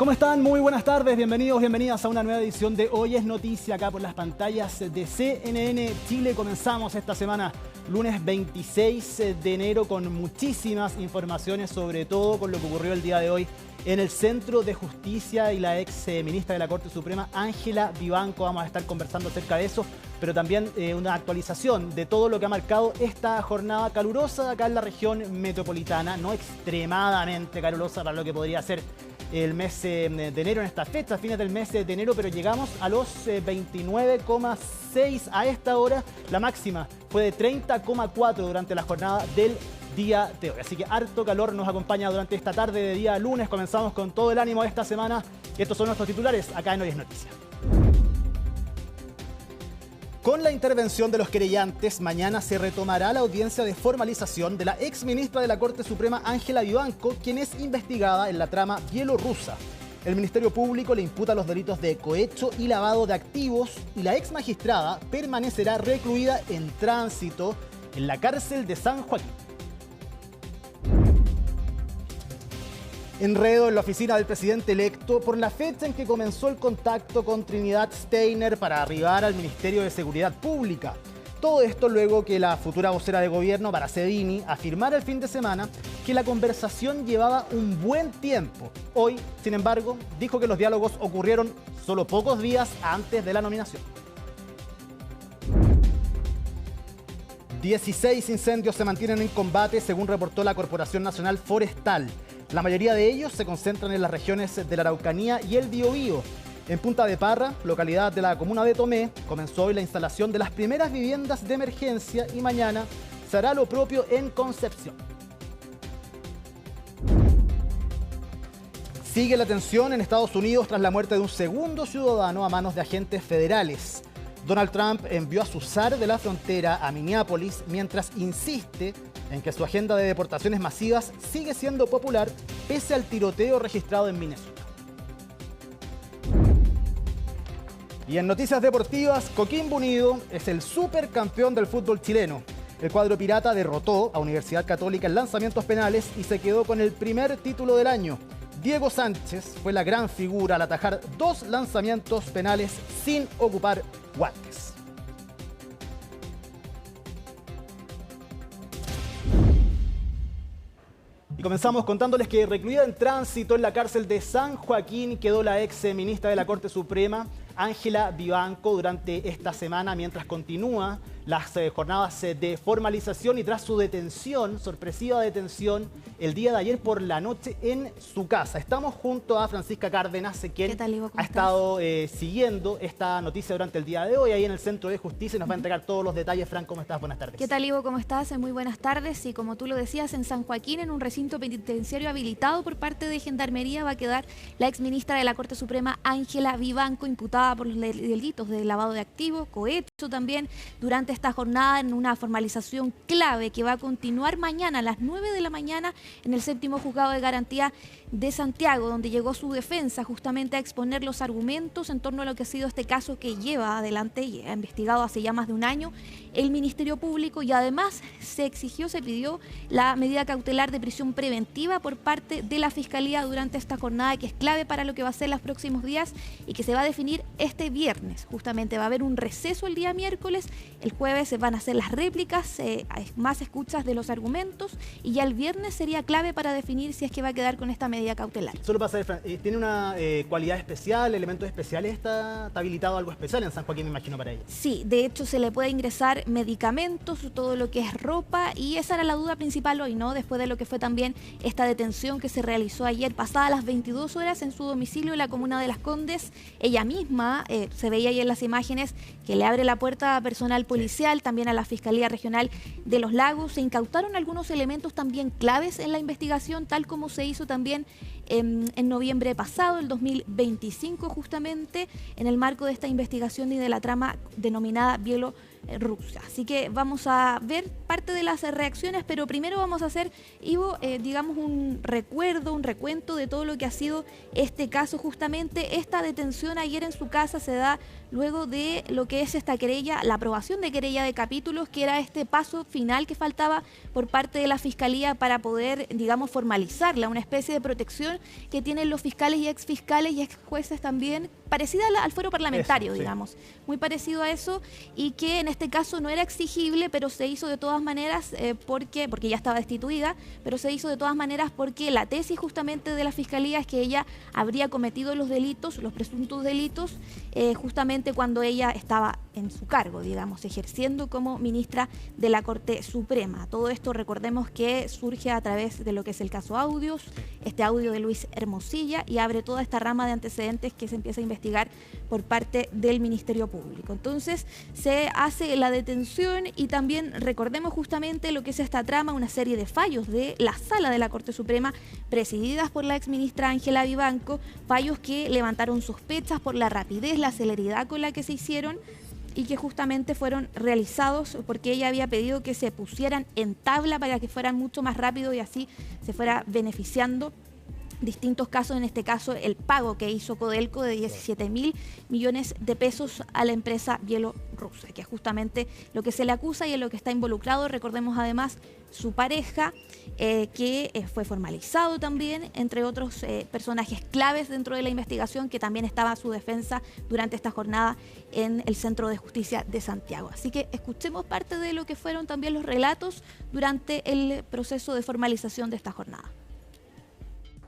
¿Cómo están? Muy buenas tardes, bienvenidos, bienvenidas a una nueva edición de Hoy es Noticia acá por las pantallas de CNN Chile. Comenzamos esta semana, lunes 26 de enero, con muchísimas informaciones, sobre todo con lo que ocurrió el día de hoy en el Centro de Justicia y la ex ministra de la Corte Suprema, Ángela Vivanco. Vamos a estar conversando acerca de eso, pero también una actualización de todo lo que ha marcado esta jornada calurosa acá en la región metropolitana, no extremadamente calurosa para lo que podría ser el mes de enero en esta fecha, fines del mes de enero, pero llegamos a los 29,6 a esta hora. La máxima fue de 30,4 durante la jornada del día de hoy. Así que harto calor nos acompaña durante esta tarde de día lunes. Comenzamos con todo el ánimo de esta semana. Estos son nuestros titulares acá en Hoy es Noticia. Con la intervención de los querellantes, mañana se retomará la audiencia de formalización de la ex ministra de la Corte Suprema, Ángela Vivanco, quien es investigada en la trama bielorrusa. El Ministerio Público le imputa los delitos de cohecho y lavado de activos, y la ex magistrada permanecerá recluida en tránsito en la cárcel de San Joaquín. Enredo en la oficina del presidente electo por la fecha en que comenzó el contacto con Trinidad Steiner para arribar al Ministerio de Seguridad Pública. Todo esto luego que la futura vocera de gobierno, Baracedini, afirmara el fin de semana que la conversación llevaba un buen tiempo. Hoy, sin embargo, dijo que los diálogos ocurrieron solo pocos días antes de la nominación. 16 incendios se mantienen en combate, según reportó la Corporación Nacional Forestal. La mayoría de ellos se concentran en las regiones de la Araucanía y el Biobío. En Punta de Parra, localidad de la comuna de Tomé, comenzó hoy la instalación de las primeras viviendas de emergencia y mañana se hará lo propio en Concepción. Sigue la tensión en Estados Unidos tras la muerte de un segundo ciudadano a manos de agentes federales. Donald Trump envió a su zar de la frontera a Minneapolis mientras insiste en que su agenda de deportaciones masivas sigue siendo popular pese al tiroteo registrado en Minnesota. Y en noticias deportivas, Coquimbo Unido es el supercampeón del fútbol chileno. El cuadro pirata derrotó a Universidad Católica en lanzamientos penales y se quedó con el primer título del año. Diego Sánchez fue la gran figura al atajar 2 lanzamientos penales sin ocupar guantes. Y comenzamos contándoles que recluida en tránsito en la cárcel de San Joaquín quedó la ex ministra de la Corte Suprema, Ángela Vivanco, durante esta semana mientras continúa las jornadas de formalización y tras su detención, sorpresiva detención, el día de ayer por la noche en su casa. Estamos junto a Francisca Cárdenas, quien ha estado siguiendo esta noticia durante el día de hoy ahí en el Centro de Justicia y nos va a entregar todos los detalles. Fran, ¿cómo estás? Buenas tardes. ¿Qué tal, Ivo? ¿Cómo estás? Muy buenas tardes. Y como tú lo decías, en San Joaquín, en un recinto penitenciario habilitado por parte de Gendarmería, va a quedar la exministra de la Corte Suprema, Ángela Vivanco, imputada por los delitos de lavado de activos, cohecho también, durante esta jornada en una formalización clave que va a continuar mañana a las 9 de la mañana en el 7º Juzgado de Garantía de Santiago, donde llegó su defensa justamente a exponer los argumentos en torno a lo que ha sido este caso que lleva adelante y ha investigado hace ya más de un año el Ministerio Público, y además se pidió la medida cautelar de prisión preventiva por parte de la Fiscalía durante esta jornada, que es clave para lo que va a ser los próximos días y que se va a definir este viernes. Justamente va a haber un receso el día miércoles, el jueves se van a hacer las réplicas, más escuchas de los argumentos, y ya el viernes sería clave para definir si es que va a quedar con esta medida cautelar. Solo para saber, Fran, ¿tiene una cualidad especial, elementos especiales? ¿Está habilitado algo especial en San Joaquín, me imagino, para ella? Sí, de hecho se le puede ingresar medicamentos, todo lo que es ropa, y esa era la duda principal hoy, ¿no? Después de lo que fue también esta detención que se realizó ayer, pasadas las 22 horas en su domicilio en la comuna de Las Condes. Ella misma, se veía ahí en las imágenes, que le abre la puerta a personal policial, también a la Fiscalía Regional de Los Lagos. Se incautaron algunos elementos también claves en la investigación, tal como se hizo también en noviembre pasado, el 2025, justamente en el marco de esta investigación y de la trama denominada Rusia. Así que vamos a ver parte de las reacciones, pero primero vamos a hacer, Ivo, digamos un recuento de todo lo que ha sido este caso. Justamente esta detención ayer en su casa se da luego de lo que es esta querella, la aprobación de querella de capítulos, que era este paso final que faltaba por parte de la Fiscalía para poder, digamos, formalizarla, una especie de protección que tienen los fiscales y exfiscales y exjueces también, parecida al fuero parlamentario, digamos, muy parecido a eso, y que en este caso no era exigible, pero se hizo de todas maneras porque ya estaba destituida, pero se hizo de todas maneras porque la tesis justamente de la Fiscalía es que ella habría cometido los delitos, los presuntos delitos, justamente cuando ella estaba en su cargo, digamos, ejerciendo como ministra de la Corte Suprema. Todo esto, recordemos que surge a través de lo que es el caso Audios, este audio de Luis Hermosilla, y abre toda esta rama de antecedentes que se empieza a investigar por parte del Ministerio Público. Entonces se hace la detención y también recordemos justamente lo que es esta trama, una serie de fallos de la Sala de la Corte Suprema presididas por la exministra Ángela Vivanco, fallos que levantaron sospechas por la rapidez, la celeridad con la que se hicieron y que justamente fueron realizados porque ella había pedido que se pusieran en tabla para que fueran mucho más rápido y así se fuera beneficiando distintos casos, en este caso el pago que hizo Codelco de 17.000 millones de pesos a la empresa bielorrusa, que es justamente lo que se le acusa y en lo que está involucrado. Recordemos además su pareja, que fue formalizado también, entre otros personajes claves dentro de la investigación, que también estaba a su defensa durante esta jornada en el Centro de Justicia de Santiago. Así que escuchemos parte de lo que fueron también los relatos durante el proceso de formalización de esta jornada.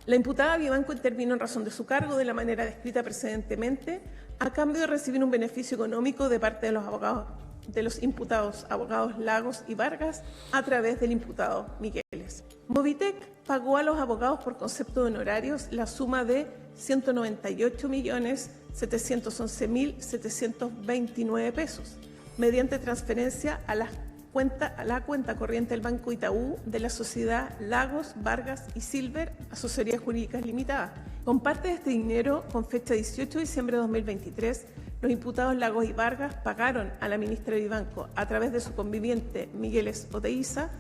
La imputada Vivanco intervino en razón de su cargo de la manera descrita precedentemente, a cambio de recibir un beneficio económico de parte de los imputados abogados Lagos y Vargas a través del imputado Migueles. Movitec pagó a los abogados por concepto de honorarios la suma de 198.711.729 pesos, mediante transferencia a la cuenta corriente del Banco Itaú de la sociedad Lagos, Vargas y Silver, Asesorías Jurídicas Limitada. Con parte de este dinero, con fecha 18 de diciembre de 2023, los imputados Lagos y Vargas pagaron a la ministra Vivanco, a través de su conviviente Migueles Oteiza,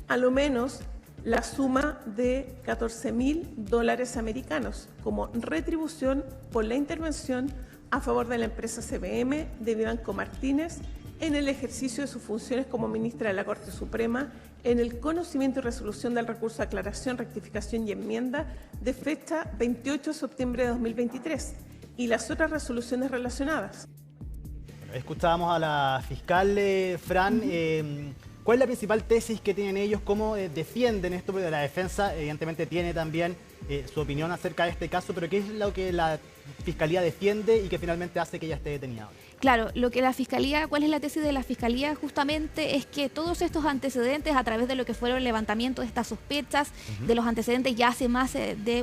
a lo menos la suma de $14.000 americanos como retribución por la intervención a favor de la empresa CBM de Vivanco Martínez en el ejercicio de sus funciones como ministra de la Corte Suprema, en el conocimiento y resolución del recurso de aclaración, rectificación y enmienda de fecha 28 de septiembre de 2023 y las otras resoluciones relacionadas. Escuchábamos a la fiscal, Fran. ¿Cuál es la principal tesis que tienen ellos? ¿Cómo defienden esto? Porque la defensa evidentemente tiene también su opinión acerca de este caso, pero ¿qué es lo que la Fiscalía defiende y que finalmente hace que ella esté detenida? Claro, lo que la Fiscalía, ¿cuál es la tesis de la Fiscalía? Justamente es que todos estos antecedentes, a través de lo que fueron el levantamiento de estas sospechas, de los antecedentes ya hace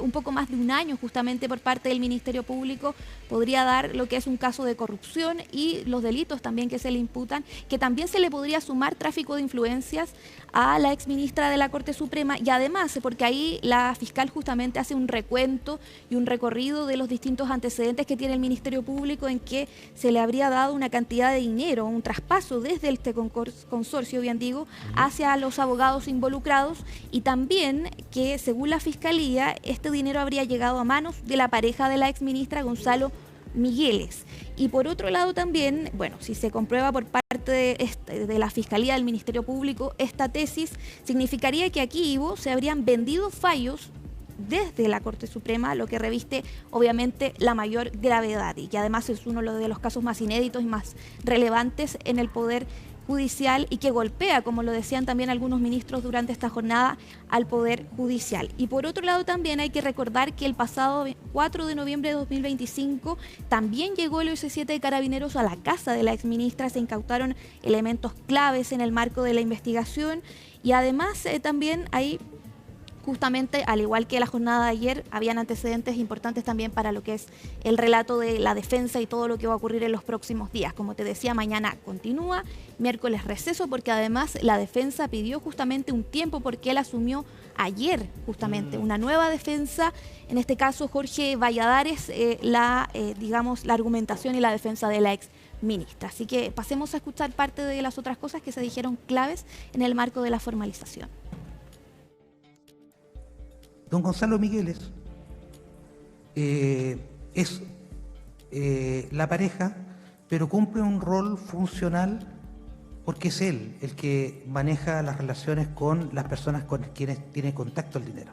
un poco más de un año justamente por parte del Ministerio Público, podría dar lo que es un caso de corrupción y los delitos también que se le imputan, que también se le podría sumar tráfico de influencias a la exministra de la Corte Suprema y además, porque ahí la fiscal justamente hace un recuento y un recorrido de los distintos antecedentes que tiene el Ministerio Público en que se le habría dado una cantidad de dinero, un traspaso desde este consorcio, bien digo, hacia los abogados involucrados y también que según la Fiscalía este dinero habría llegado a manos de la pareja de la exministra Gonzalo Migueles. Y por otro lado también, bueno, si se comprueba por parte de la Fiscalía del Ministerio Público esta tesis, significaría que aquí, Ivo, se habrían vendido fallos desde la Corte Suprema, lo que reviste obviamente la mayor gravedad y que además es uno de los casos más inéditos y más relevantes en el Poder Judicial y que golpea, como lo decían también algunos ministros durante esta jornada, al Poder Judicial. Y por otro lado también hay que recordar que el pasado 4 de noviembre de 2025 también llegó el OS7 de Carabineros a la casa de la exministra, se incautaron elementos claves en el marco de la investigación y además también hay justamente, al igual que la jornada de ayer, habían antecedentes importantes también para lo que es el relato de la defensa y todo lo que va a ocurrir en los próximos días. Como te decía, mañana continúa, miércoles receso, porque además la defensa pidió justamente un tiempo porque él asumió ayer justamente una nueva defensa, en este caso Jorge Valladares, digamos, la argumentación y la defensa de la ex ministra. Así que pasemos a escuchar parte de las otras cosas que se dijeron claves en el marco de la formalización. Don Gonzalo Migueles es la pareja, pero cumple un rol funcional porque es él el que maneja las relaciones con las personas con quienes tiene contacto el dinero.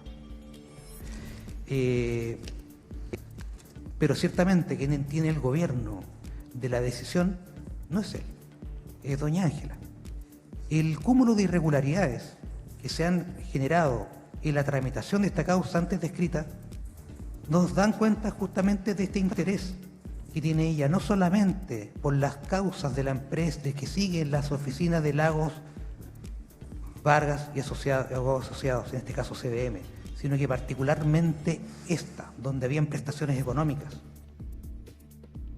Pero ciertamente quien tiene el gobierno de la decisión no es él, es doña Ángela. El cúmulo de irregularidades que se han generado en la tramitación de esta causa antes descrita nos dan cuenta justamente de este interés que tiene ella, no solamente por las causas de la empresa de que siguen las oficinas de Lagos, Vargas y asociados, en este caso CBM, sino que particularmente esta, donde habían prestaciones económicas.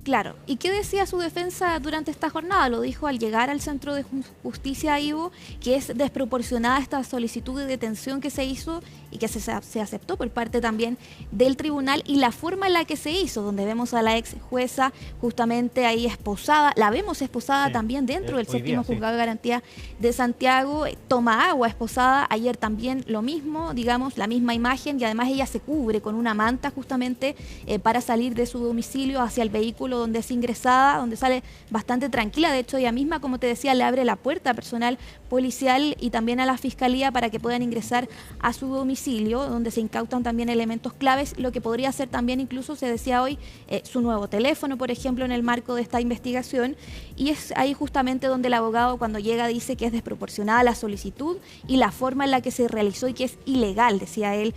Claro, ¿y qué decía su defensa durante esta jornada? Lo dijo al llegar al Centro de Justicia Ivo, que es desproporcionada esta solicitud de detención que se hizo y que se aceptó por parte también del tribunal, y la forma en la que se hizo, donde vemos a la ex jueza justamente ahí esposada, la vemos esposada también dentro del séptimo juzgado de garantía de Santiago, toma agua esposada, ayer también lo mismo, digamos, la misma imagen, y además ella se cubre con una manta justamente para salir de su domicilio hacia el vehículo donde es ingresada, donde sale bastante tranquila. De hecho, ella misma, como te decía, le abre la puerta a personal policial y también a la fiscalía para que puedan ingresar a su domicilio, donde se incautan también elementos claves, lo que podría ser también, incluso se decía hoy, su nuevo teléfono, por ejemplo, en el marco de esta investigación. Y es ahí justamente donde el abogado, cuando llega, dice que es desproporcionada la solicitud y la forma en la que se realizó, y que es ilegal, decía él,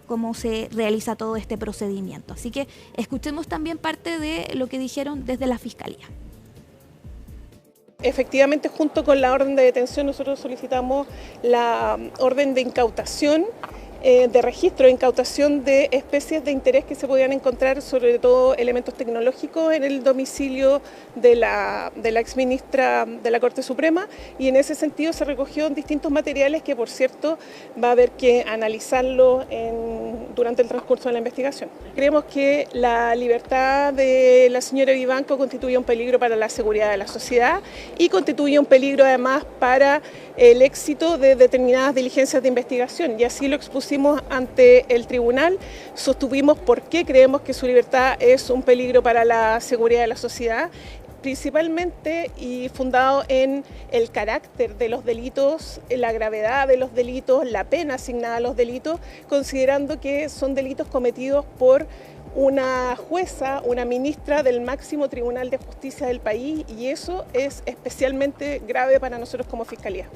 cómo se realiza todo este procedimiento. Así que escuchemos también parte de lo que dijeron desde la Fiscalía. Efectivamente, junto con la orden de detención, nosotros solicitamos la orden de incautación, de registro de incautación de especies de interés que se podían encontrar, sobre todo elementos tecnológicos, en el domicilio de la exministra de la Corte Suprema, y en ese sentido se recogió distintos materiales que, por cierto, va a haber que analizarlo durante el transcurso de la investigación. Creemos que la libertad de la señora Vivanco constituye un peligro para la seguridad de la sociedad y constituye un peligro además para el éxito de determinadas diligencias de investigación, y así lo expusimos ante el tribunal. Sostuvimos por qué creemos que su libertad es un peligro para la seguridad de la sociedad, principalmente y fundado en el carácter de los delitos, la gravedad de los delitos, la pena asignada a los delitos, considerando que son delitos cometidos por una jueza, una ministra del máximo tribunal de justicia del país, y eso es especialmente grave para nosotros como Fiscalía.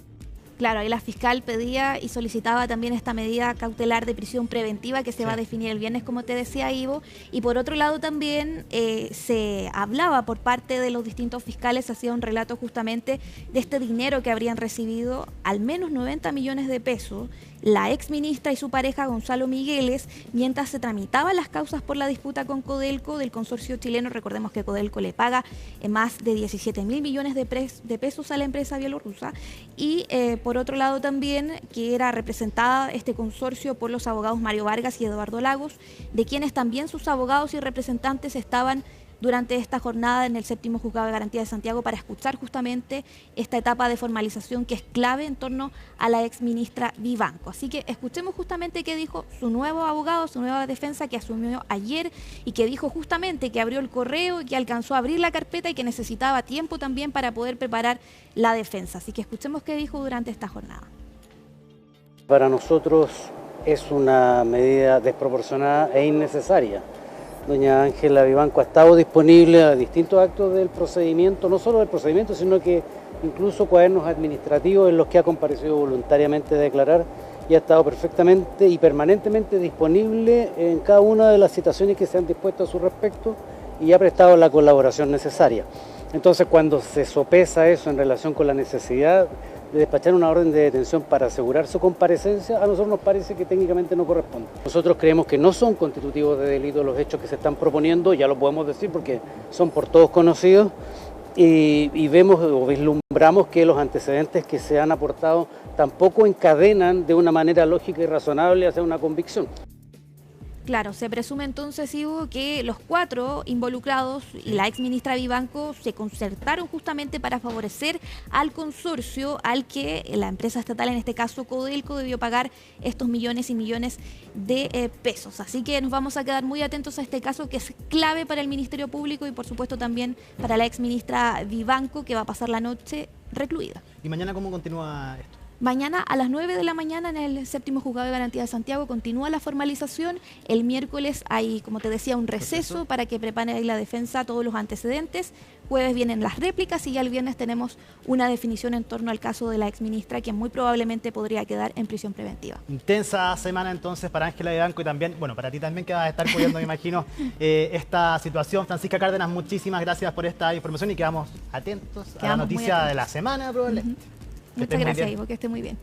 Claro, ahí la fiscal pedía y solicitaba también esta medida cautelar de prisión preventiva que se va a definir el viernes, como te decía Ivo. Y por otro lado también se hablaba por parte de los distintos fiscales, hacía un relato justamente de este dinero que habrían recibido, al menos 90 millones de pesos, la ex ministra y su pareja Gonzalo Migueles, mientras se tramitaban las causas por la disputa con Codelco del consorcio chileno. Recordemos que Codelco le paga más de 17.000 millones de pesos a la empresa bielorrusa, y por otro lado también que era representada este consorcio por los abogados Mario Vargas y Eduardo Lagos, de quienes también sus abogados y representantes estaban durante esta jornada en el séptimo juzgado de garantía de Santiago para escuchar justamente esta etapa de formalización que es clave en torno a la ex ministra Vivanco. Así que escuchemos justamente qué dijo su nuevo abogado, su nueva defensa, que asumió ayer, y que dijo justamente que abrió el correo y que alcanzó a abrir la carpeta y que necesitaba tiempo también para poder preparar la defensa. Así que escuchemos qué dijo durante esta jornada. Para nosotros es una medida desproporcionada e innecesaria. Doña Ángela Vivanco ha estado disponible a distintos actos del procedimiento, no solo del procedimiento, sino que incluso cuadernos administrativos en los que ha comparecido voluntariamente a declarar, y ha estado perfectamente y permanentemente disponible en cada una de las citaciones que se han dispuesto a su respecto, y ha prestado la colaboración necesaria. Entonces, cuando se sopesa eso en relación con la necesidad de despachar una orden de detención para asegurar su comparecencia, a nosotros nos parece que técnicamente no corresponde. Nosotros creemos que no son constitutivos de delito los hechos que se están proponiendo, ya lo podemos decir porque son por todos conocidos, y vemos o vislumbramos que los antecedentes que se han aportado tampoco encadenan de una manera lógica y razonable hacia una convicción. Claro, se presume entonces, Ivo, que los 4 involucrados y la exministra Vivanco se concertaron justamente para favorecer al consorcio al que la empresa estatal, en este caso Codelco, debió pagar estos millones y millones de pesos. Así que nos vamos a quedar muy atentos a este caso, que es clave para el Ministerio Público y por supuesto también para la exministra Vivanco, que va a pasar la noche recluida. ¿Y mañana cómo continúa esto? Mañana a las 9 de la mañana en el 7º Juzgado de Garantía de Santiago continúa la formalización. El miércoles hay, como te decía, un receso para que prepare la defensa todos los antecedentes. Jueves vienen las réplicas y ya el viernes tenemos una definición en torno al caso de la exministra, quien muy probablemente podría quedar en prisión preventiva. Intensa semana entonces para Ángela Vivanco y también, bueno, para ti también, que vas a estar cuidando, me imagino, esta situación. Francisca Cárdenas, muchísimas gracias por esta información y quedamos atentos a la noticia de la semana, probablemente. Muchas gracias, Ivo, que esté muy bien.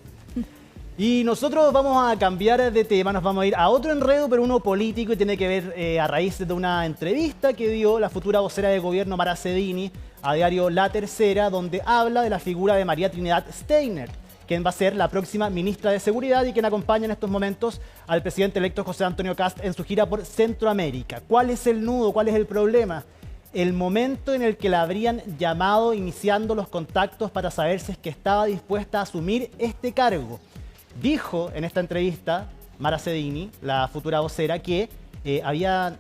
Y nosotros vamos a cambiar de tema, nos vamos a ir a otro enredo, pero uno político, y tiene que ver a raíz de una entrevista que dio la futura vocera de gobierno Mara Cedini a diario La Tercera, donde habla de la figura de María Trinidad Steiner, quien va a ser la próxima ministra de Seguridad y quien acompaña en estos momentos al presidente electo José Antonio Kast en su gira por Centroamérica. ¿Cuál es el nudo? ¿Cuál es el problema? El momento en el que la habrían llamado iniciando los contactos para saber si es que estaba dispuesta a asumir este cargo. Dijo en esta entrevista Mara Cedini, la futura vocera, que había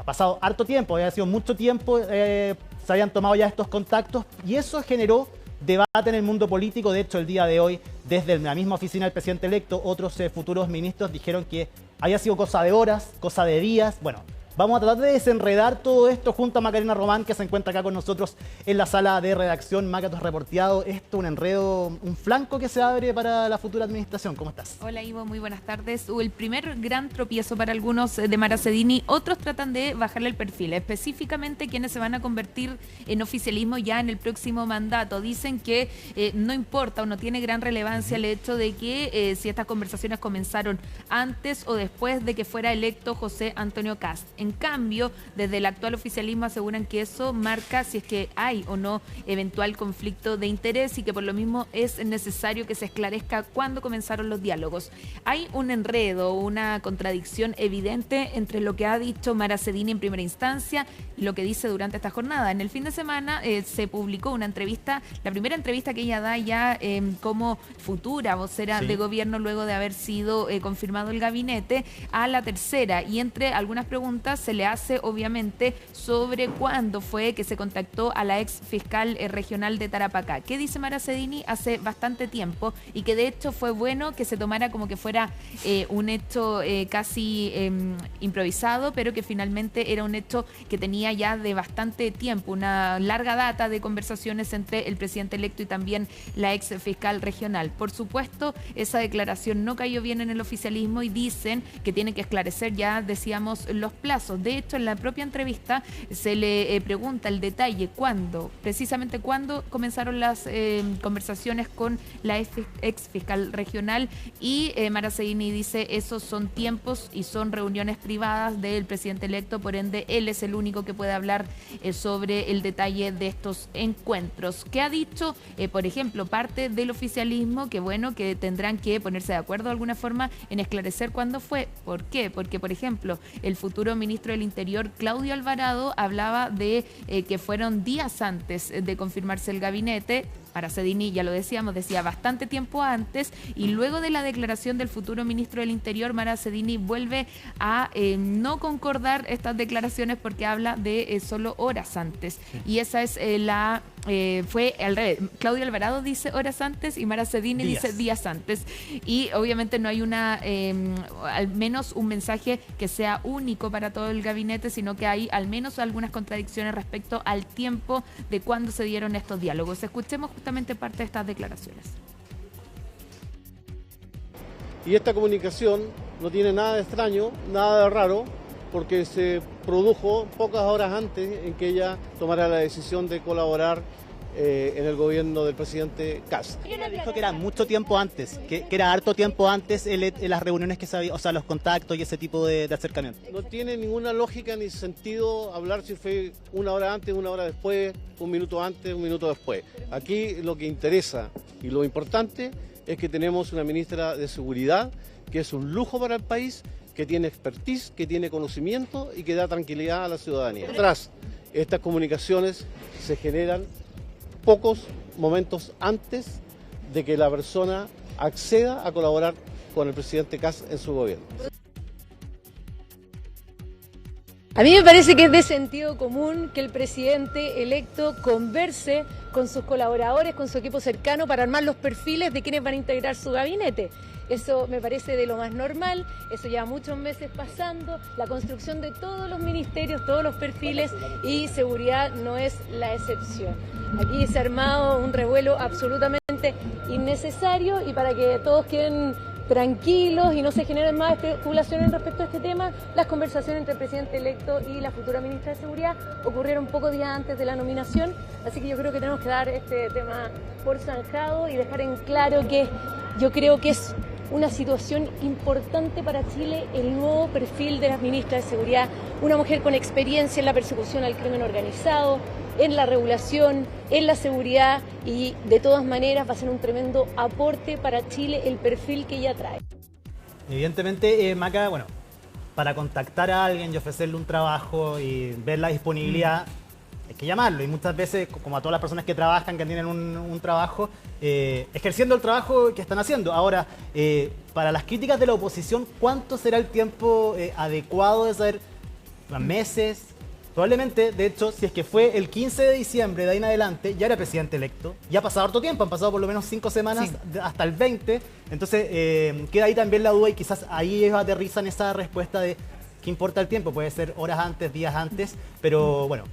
pasado harto tiempo, había sido mucho tiempo, se habían tomado ya estos contactos y eso generó debate en el mundo político. De hecho, el día de hoy, desde la misma oficina del presidente electo, otros futuros ministros dijeron que había sido cosa de horas, cosa de días. Bueno, vamos a tratar de desenredar todo esto junto a Macarena Román, que se encuentra acá con nosotros en la sala de redacción. Maca, tú has reporteado esto, un enredo, un flanco que se abre para la futura administración. ¿Cómo estás? Hola, Ivo, muy buenas tardes. El primer gran tropiezo para algunos de Mara Cedini, otros tratan de bajarle el perfil, específicamente quienes se van a convertir en oficialismo ya en el próximo mandato. Dicen que no importa o no tiene gran relevancia el hecho de que si estas conversaciones comenzaron antes o después de que fuera electo José Antonio Kast. En cambio, desde el actual oficialismo aseguran que eso marca si es que hay o no eventual conflicto de interés y que por lo mismo es necesario que se esclarezca cuándo comenzaron los diálogos. Hay un enredo, una contradicción evidente entre lo que ha dicho Mara Cedini en primera instancia y lo que dice durante esta jornada. En el fin de semana se publicó una entrevista, la primera entrevista que ella da ya como futura vocera de gobierno luego de haber sido confirmado el gabinete, a La Tercera, y entre algunas preguntas se le hace obviamente sobre cuándo fue que se contactó a la ex fiscal regional de Tarapacá. ¿Qué dice Mara Cedini? Hace bastante tiempo, y que de hecho fue bueno que se tomara como que fuera un hecho casi improvisado, pero que finalmente era un hecho que tenía ya de bastante tiempo, una larga data de conversaciones entre el presidente electo y también la ex fiscal regional. Por supuesto, esa declaración no cayó bien en el oficialismo y dicen que tiene que esclarecer, ya decíamos, los plazos. De hecho, en la propia entrevista se le pregunta el detalle, precisamente cuándo comenzaron las conversaciones con la ex fiscal regional, y Mara Cedini dice esos son tiempos y son reuniones privadas del presidente electo, por ende él es el único que puede hablar sobre el detalle de estos encuentros. ¿Qué ha dicho, por ejemplo, parte del oficialismo? Que bueno, que tendrán que ponerse de acuerdo de alguna forma en esclarecer cuándo fue. ¿Por qué? Porque, por ejemplo, el futuro ministro del Interior, Claudio Alvarado, hablaba de que fueron días antes de confirmarse el gabinete. Mara Cedini, ya lo decíamos, decía bastante tiempo antes, y luego de la declaración del futuro ministro del Interior, Mara Cedini vuelve a no concordar estas declaraciones porque habla de solo horas antes. Y esa es fue al revés. Claudio Alvarado dice horas antes y Mara Cedini dice días antes. Y obviamente no hay al menos un mensaje que sea único para todo el gabinete, sino que hay al menos algunas contradicciones respecto al tiempo de cuándo se dieron estos diálogos. Escuchemos justamente parte de estas declaraciones. Y esta comunicación no tiene nada de extraño, nada de raro, porque se produjo pocas horas antes en que ella tomara la decisión de colaborar en el gobierno del presidente Kast. Ella dijo que era mucho tiempo antes, que era harto tiempo antes en las reuniones que se había, o sea, los contactos y ese tipo de acercamiento. No tiene ninguna lógica ni sentido hablar si fue una hora antes, una hora después, un minuto antes, un minuto después. Aquí lo que interesa y lo importante es que tenemos una ministra de Seguridad que es un lujo para el país, que tiene expertise, que tiene conocimiento y que da tranquilidad a la ciudadanía. Tras estas comunicaciones se generan pocos momentos antes de que la persona acceda a colaborar con el presidente Kast en su gobierno. A mí me parece que es de sentido común que el presidente electo converse con sus colaboradores, con su equipo cercano para armar los perfiles de quienes van a integrar su gabinete. Eso me parece de lo más normal, eso lleva muchos meses pasando, la construcción de todos los ministerios, todos los perfiles, y seguridad no es la excepción. Aquí se ha armado un revuelo absolutamente innecesario, y para que todos queden tranquilos y no se generen más especulaciones respecto a este tema, las conversaciones entre el presidente electo y la futura ministra de Seguridad ocurrieron pocos días antes de la nominación, así que yo creo que tenemos que dar este tema por zanjado y dejar en claro que yo creo que es una situación importante para Chile el nuevo perfil de la ministra de Seguridad, una mujer con experiencia en la persecución al crimen organizado, en la regulación, en la seguridad, y de todas maneras va a ser un tremendo aporte para Chile el perfil que ella trae. Evidentemente, Maca, bueno, para contactar a alguien y ofrecerle un trabajo y ver la disponibilidad, hay que llamarlo, y muchas veces, como a todas las personas que trabajan, que tienen un trabajo, ejerciendo el trabajo que están haciendo. Ahora, para las críticas de la oposición, ¿cuánto será el tiempo adecuado de saber? ¿Meses? Probablemente, de hecho, si es que fue el 15 de diciembre de ahí en adelante, ya era presidente electo, ya ha pasado harto tiempo, han pasado por lo menos 5 semanas, sí, hasta el 20, entonces queda ahí también la duda, y quizás ahí ellos aterrizan esa respuesta de ¿qué importa el tiempo? Puede ser horas antes, días antes, pero bueno,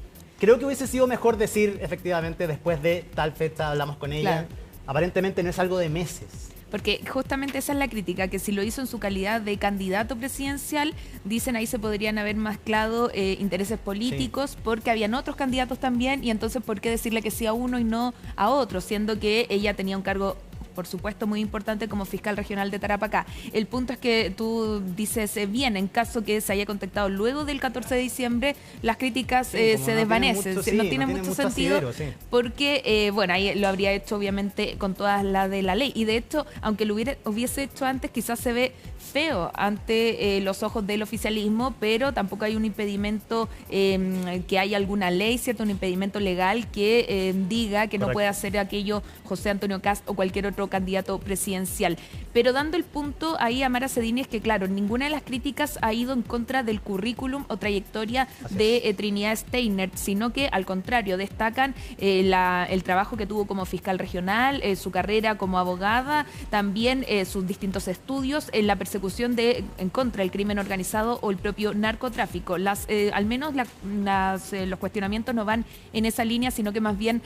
creo que hubiese sido mejor decir efectivamente después de tal fecha hablamos con ella. Claro. Aparentemente no es algo de meses. Porque justamente esa es la crítica, que si lo hizo en su calidad de candidato presidencial, dicen ahí se podrían haber mezclado intereses políticos, sí, porque habían otros candidatos también, y entonces ¿por qué decirle que sí a uno y no a otro? Siendo que ella tenía un cargo, por supuesto, muy importante como fiscal regional de Tarapacá. El punto es que tú dices bien, en caso que se haya contactado luego del 14 de diciembre, las críticas se desvanecen, no tiene mucho sentido, asidero, sí, porque, bueno, ahí lo habría hecho obviamente con todas las de la ley, y de hecho, aunque lo hubiese hecho antes, quizás se ve feo ante los ojos del oficialismo, pero tampoco hay un impedimento, que haya alguna ley, ¿cierto? Un impedimento legal que diga que no puede hacer aquello José Antonio Kast o cualquier otro candidato presidencial. Pero dando el punto ahí a Mara Cedini es que, claro, ninguna de las críticas ha ido en contra del currículum o trayectoria de Trinidad Steiner, sino que al contrario, destacan el trabajo que tuvo como fiscal regional, su carrera como abogada, también sus distintos estudios en la persecución en contra del crimen organizado o el propio narcotráfico. Al menos los cuestionamientos no van en esa línea, sino que más bien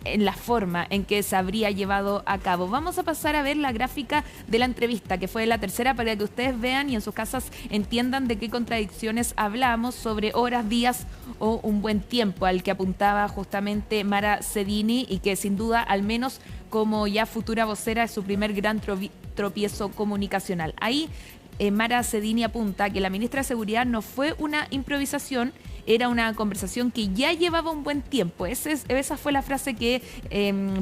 en la forma en que se habría llevado a cabo. Vamos a pasar a ver la gráfica de la entrevista, que fue la tercera, para que ustedes vean y en sus casas entiendan de qué contradicciones hablamos sobre horas, días o un buen tiempo, al que apuntaba justamente Mara Cedini, y que sin duda, al menos como ya futura vocera, es su primer gran tropiezo comunicacional. Ahí Mara Cedini apunta que la ministra de Seguridad no fue una improvisación, era una conversación que ya llevaba un buen tiempo. Esa fue la frase que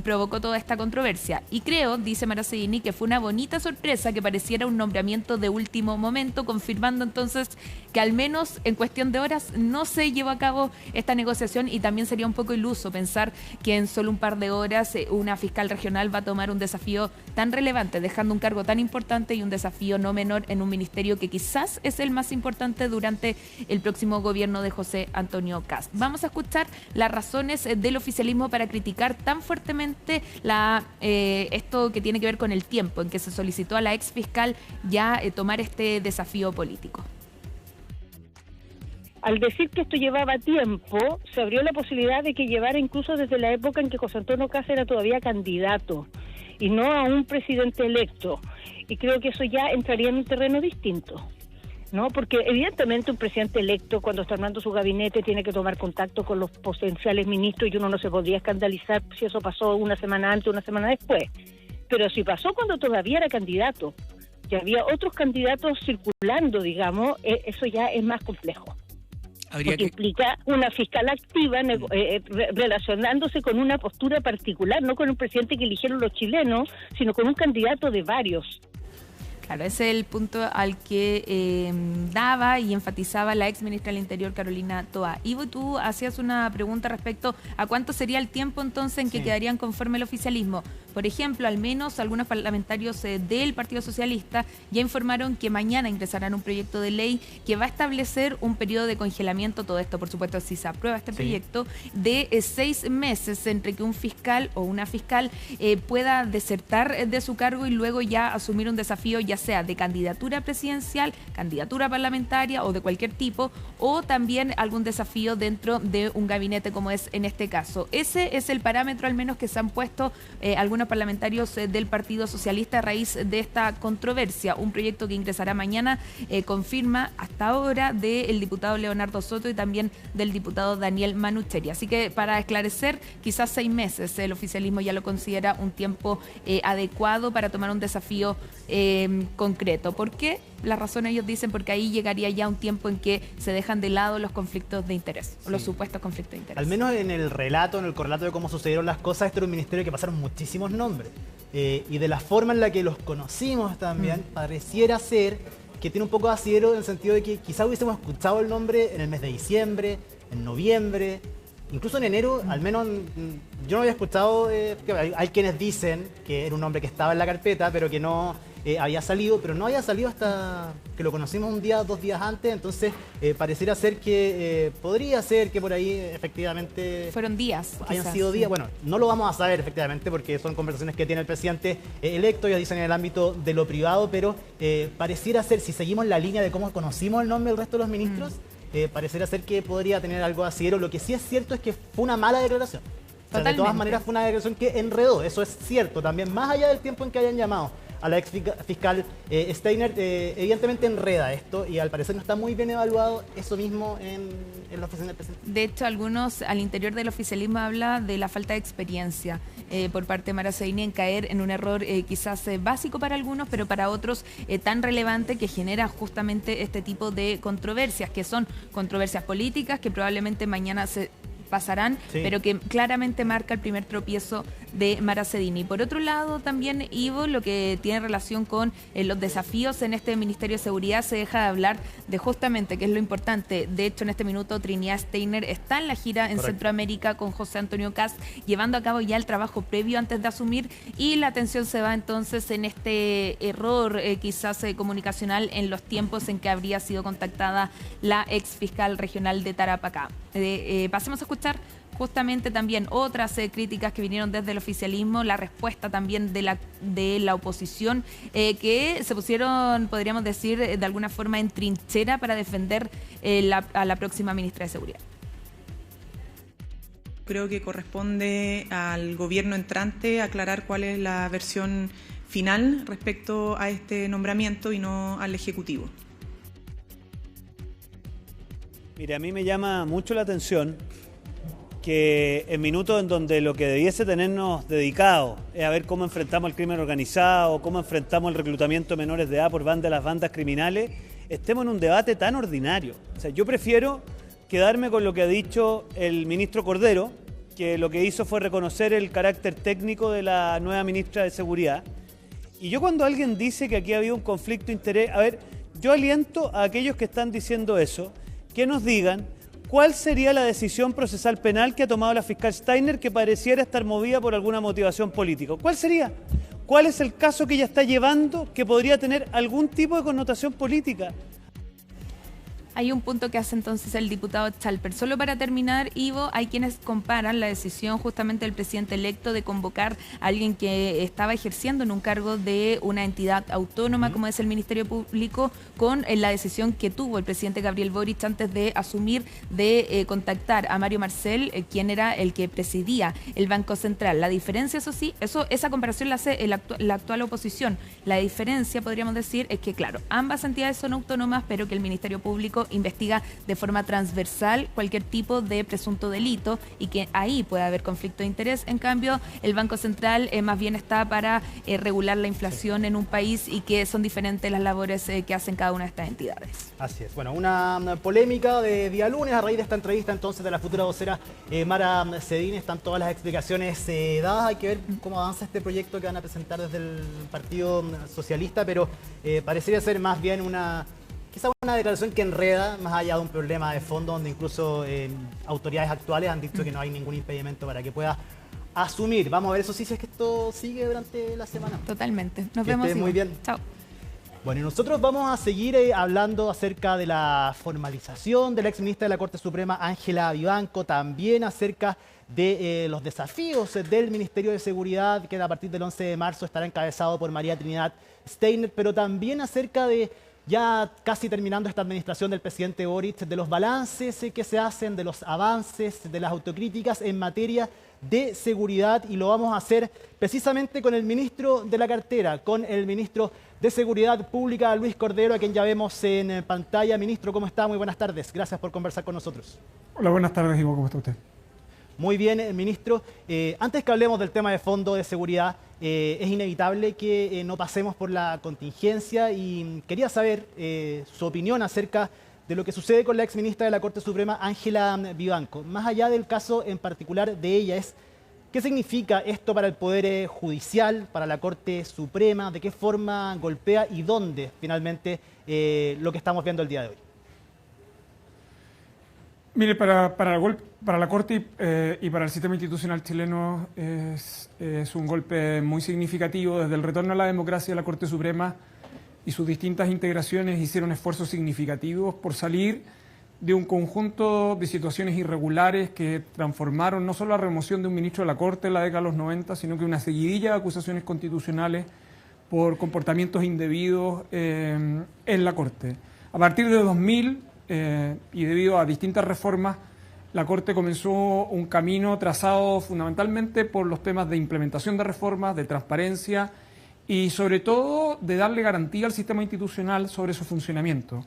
provocó toda esta controversia. Y creo, dice Mara Cedini, que fue una bonita sorpresa que pareciera un nombramiento de último momento, confirmando entonces que al menos en cuestión de horas no se llevó a cabo esta negociación, y también sería un poco iluso pensar que en solo un par de horas una fiscal regional va a tomar un desafío tan relevante, dejando un cargo tan importante y un desafío no menor en un ministerio que quizás es el más importante durante el próximo gobierno de José Antonio Kast. Vamos a escuchar las razones del oficialismo para criticar tan fuertemente esto que tiene que ver con el tiempo en que se solicitó a la ex fiscal ya tomar este desafío político. Al decir que esto llevaba tiempo, se abrió la posibilidad de que llevara incluso desde la época en que José Antonio Kast era todavía candidato y no a un presidente electo. Y creo que eso ya entraría en un terreno distinto, ¿no? Porque evidentemente un presidente electo, cuando está armando su gabinete, tiene que tomar contacto con los potenciales ministros, y uno no se podría escandalizar si eso pasó una semana antes o una semana después. Pero si pasó cuando todavía era candidato, y había otros candidatos circulando, digamos, eso ya es más complejo. Porque implica una fiscal activa relacionándose con una postura particular, no con un presidente que eligieron los chilenos, sino con un candidato de varios. Claro, ese es el punto al que daba y enfatizaba la ex ministra del Interior, Carolina Toá. Ivo, tú hacías una pregunta respecto a cuánto sería el tiempo entonces en que quedarían conforme el oficialismo. Por ejemplo, al menos algunos parlamentarios del Partido Socialista ya informaron que mañana ingresarán un proyecto de ley que va a establecer un periodo de congelamiento, todo esto por supuesto si se aprueba este proyecto, de 6 meses entre que un fiscal o una fiscal pueda desertar de su cargo y luego ya asumir un desafío ya sea de candidatura presidencial, candidatura parlamentaria o de cualquier tipo, o también algún desafío dentro de un gabinete como es en este caso. Ese es el parámetro al menos que se han puesto algunos parlamentarios del Partido Socialista a raíz de esta controversia. Un proyecto que ingresará mañana confirma hasta ahora del diputado Leonardo Soto y también del diputado Daniel Manucheri. Así que para esclarecer, quizás 6 meses, el oficialismo ya lo considera un tiempo adecuado para tomar un desafío concreto. ¿Por qué? La razón ellos dicen porque ahí llegaría ya un tiempo en que se dejan de lado los conflictos de interés, o los supuestos conflictos de interés. Al menos en el relato, en el correlato de cómo sucedieron las cosas, este era un ministerio que pasaron muchísimos nombres. Y de la forma en la que los conocimos también, pareciera ser que tiene un poco de asidero en el sentido de que quizás hubiésemos escuchado el nombre en el mes de diciembre, en noviembre, incluso en enero, al menos yo no había escuchado, hay quienes dicen que era un nombre que estaba en la carpeta, pero que no había salido, pero no había salido hasta que lo conocimos un día, 2 días antes, entonces pareciera ser que podría ser que por ahí efectivamente... Fueron días. Hayan sido días, bueno, no lo vamos a saber efectivamente porque son conversaciones que tiene el presidente electo, ya dicen en el ámbito de lo privado, pero pareciera ser, si seguimos la línea de cómo conocimos el nombre del resto de los ministros, pareciera ser que podría tener algo así. Lo que sí es cierto es que fue una mala declaración. O sea, de todas maneras fue una declaración que enredó, eso es cierto también, más allá del tiempo en que hayan llamado a la ex fiscal Steiner, evidentemente enreda esto y al parecer no está muy bien evaluado eso mismo en la oficina del presidente. De hecho, algunos al interior del oficialismo habla de la falta de experiencia por parte de Maracedini en caer en un error quizás básico para algunos, pero para otros tan relevante que genera justamente este tipo de controversias, que son controversias políticas que probablemente mañana se pasarán, pero que claramente marca el primer tropiezo de Maracedini. Por otro lado, también, Ivo, lo que tiene relación con los desafíos en este Ministerio de Seguridad, se deja de hablar de justamente, que es lo importante. De hecho, en este minuto, Trinidad Steiner está en la gira en Centroamérica con José Antonio Kast, llevando a cabo ya el trabajo previo antes de asumir, y la atención se va entonces en este error quizás comunicacional en los tiempos en que habría sido contactada la ex fiscal regional de Tarapacá. Pasemos a escuchar justamente también otras críticas que vinieron desde el oficialismo, la respuesta también de la oposición, que se pusieron, podríamos decir, de alguna forma en trinchera para defender a la próxima ministra de Seguridad. Creo que corresponde al gobierno entrante aclarar cuál es la versión final respecto a este nombramiento y no al Ejecutivo. Mire, a mí me llama mucho la atención que en minutos en donde lo que debiese tenernos dedicado es a ver cómo enfrentamos el crimen organizado, cómo enfrentamos el reclutamiento de menores de edad por las bandas criminales, estemos en un debate tan ordinario. O sea, yo prefiero quedarme con lo que ha dicho el ministro Cordero, que lo que hizo fue reconocer el carácter técnico de la nueva ministra de Seguridad. Y yo cuando alguien dice que aquí ha habido un conflicto de interés, a ver, yo aliento a aquellos que están diciendo eso, que nos digan cuál sería la decisión procesal penal que ha tomado la fiscal Steiner que pareciera estar movida por alguna motivación política. ¿Cuál sería? ¿Cuál es el caso que ella está llevando que podría tener algún tipo de connotación política? Hay un punto que hace entonces el diputado Chalper. Solo para terminar, Ivo, hay quienes comparan la decisión justamente del presidente electo de convocar a alguien que estaba ejerciendo en un cargo de una entidad autónoma como es el Ministerio Público con la decisión que tuvo el presidente Gabriel Boric antes de asumir de contactar a Mario Marcel, quien era el que presidía el Banco Central. La diferencia, eso sí, esa comparación la hace la actual oposición. La diferencia, podríamos decir, es que, claro, ambas entidades son autónomas, pero que el Ministerio Público caso investiga de forma transversal cualquier tipo de presunto delito y que ahí puede haber conflicto de interés. En cambio, el Banco Central más bien está para regular la inflación en un país y que son diferentes las labores que hacen cada una de estas entidades. Así es. Bueno, una polémica de día lunes a raíz de esta entrevista entonces de la futura vocera Mara Cedini. Están todas las explicaciones dadas. Hay que ver cómo avanza este proyecto que van a presentar desde el Partido Socialista, pero parecería ser más bien quizá una declaración que enreda más allá de un problema de fondo donde incluso autoridades actuales han dicho que no hay ningún impedimento para que pueda asumir. Vamos a ver eso sí, si es que esto sigue durante la semana. Totalmente. Nos vemos. Muy bien. Chao. Bueno, y nosotros vamos a seguir hablando acerca de la formalización de la exministra de la Corte Suprema, Ángela Vivanco, también acerca de los desafíos del Ministerio de Seguridad, que a partir del 11 de marzo estará encabezado por María Trinidad Steiner, pero también acerca de, ya casi terminando esta administración del presidente Boric, de los balances que se hacen, de los avances, de las autocríticas en materia de seguridad, y lo vamos a hacer precisamente con el ministro de la cartera, con el ministro de Seguridad Pública, Luis Cordero, a quien ya vemos en pantalla. Ministro, ¿cómo está? Muy buenas tardes. Gracias por conversar con nosotros. Hola, buenas tardes, Ivo. ¿Cómo está usted? Muy bien, ministro. Antes que hablemos del tema de fondo de seguridad, es inevitable que no pasemos por la contingencia y quería saber su opinión acerca de lo que sucede con la exministra de la Corte Suprema, Ángela Vivanco. Más allá del caso en particular de ella, ¿qué significa esto para el Poder Judicial, para la Corte Suprema? ¿De qué forma golpea y dónde finalmente lo que estamos viendo el día de hoy? Mire, para la Corte y para el sistema institucional chileno es un golpe muy significativo. Desde el retorno a la democracia de la Corte Suprema y sus distintas integraciones hicieron esfuerzos significativos por salir de un conjunto de situaciones irregulares que transformaron no solo la remoción de un ministro de la Corte en la década de los 90, sino que una seguidilla de acusaciones constitucionales por comportamientos indebidos en la Corte. A partir de 2000 y debido a distintas reformas, la Corte comenzó un camino trazado fundamentalmente por los temas de implementación de reformas, de transparencia y sobre todo de darle garantía al sistema institucional sobre su funcionamiento.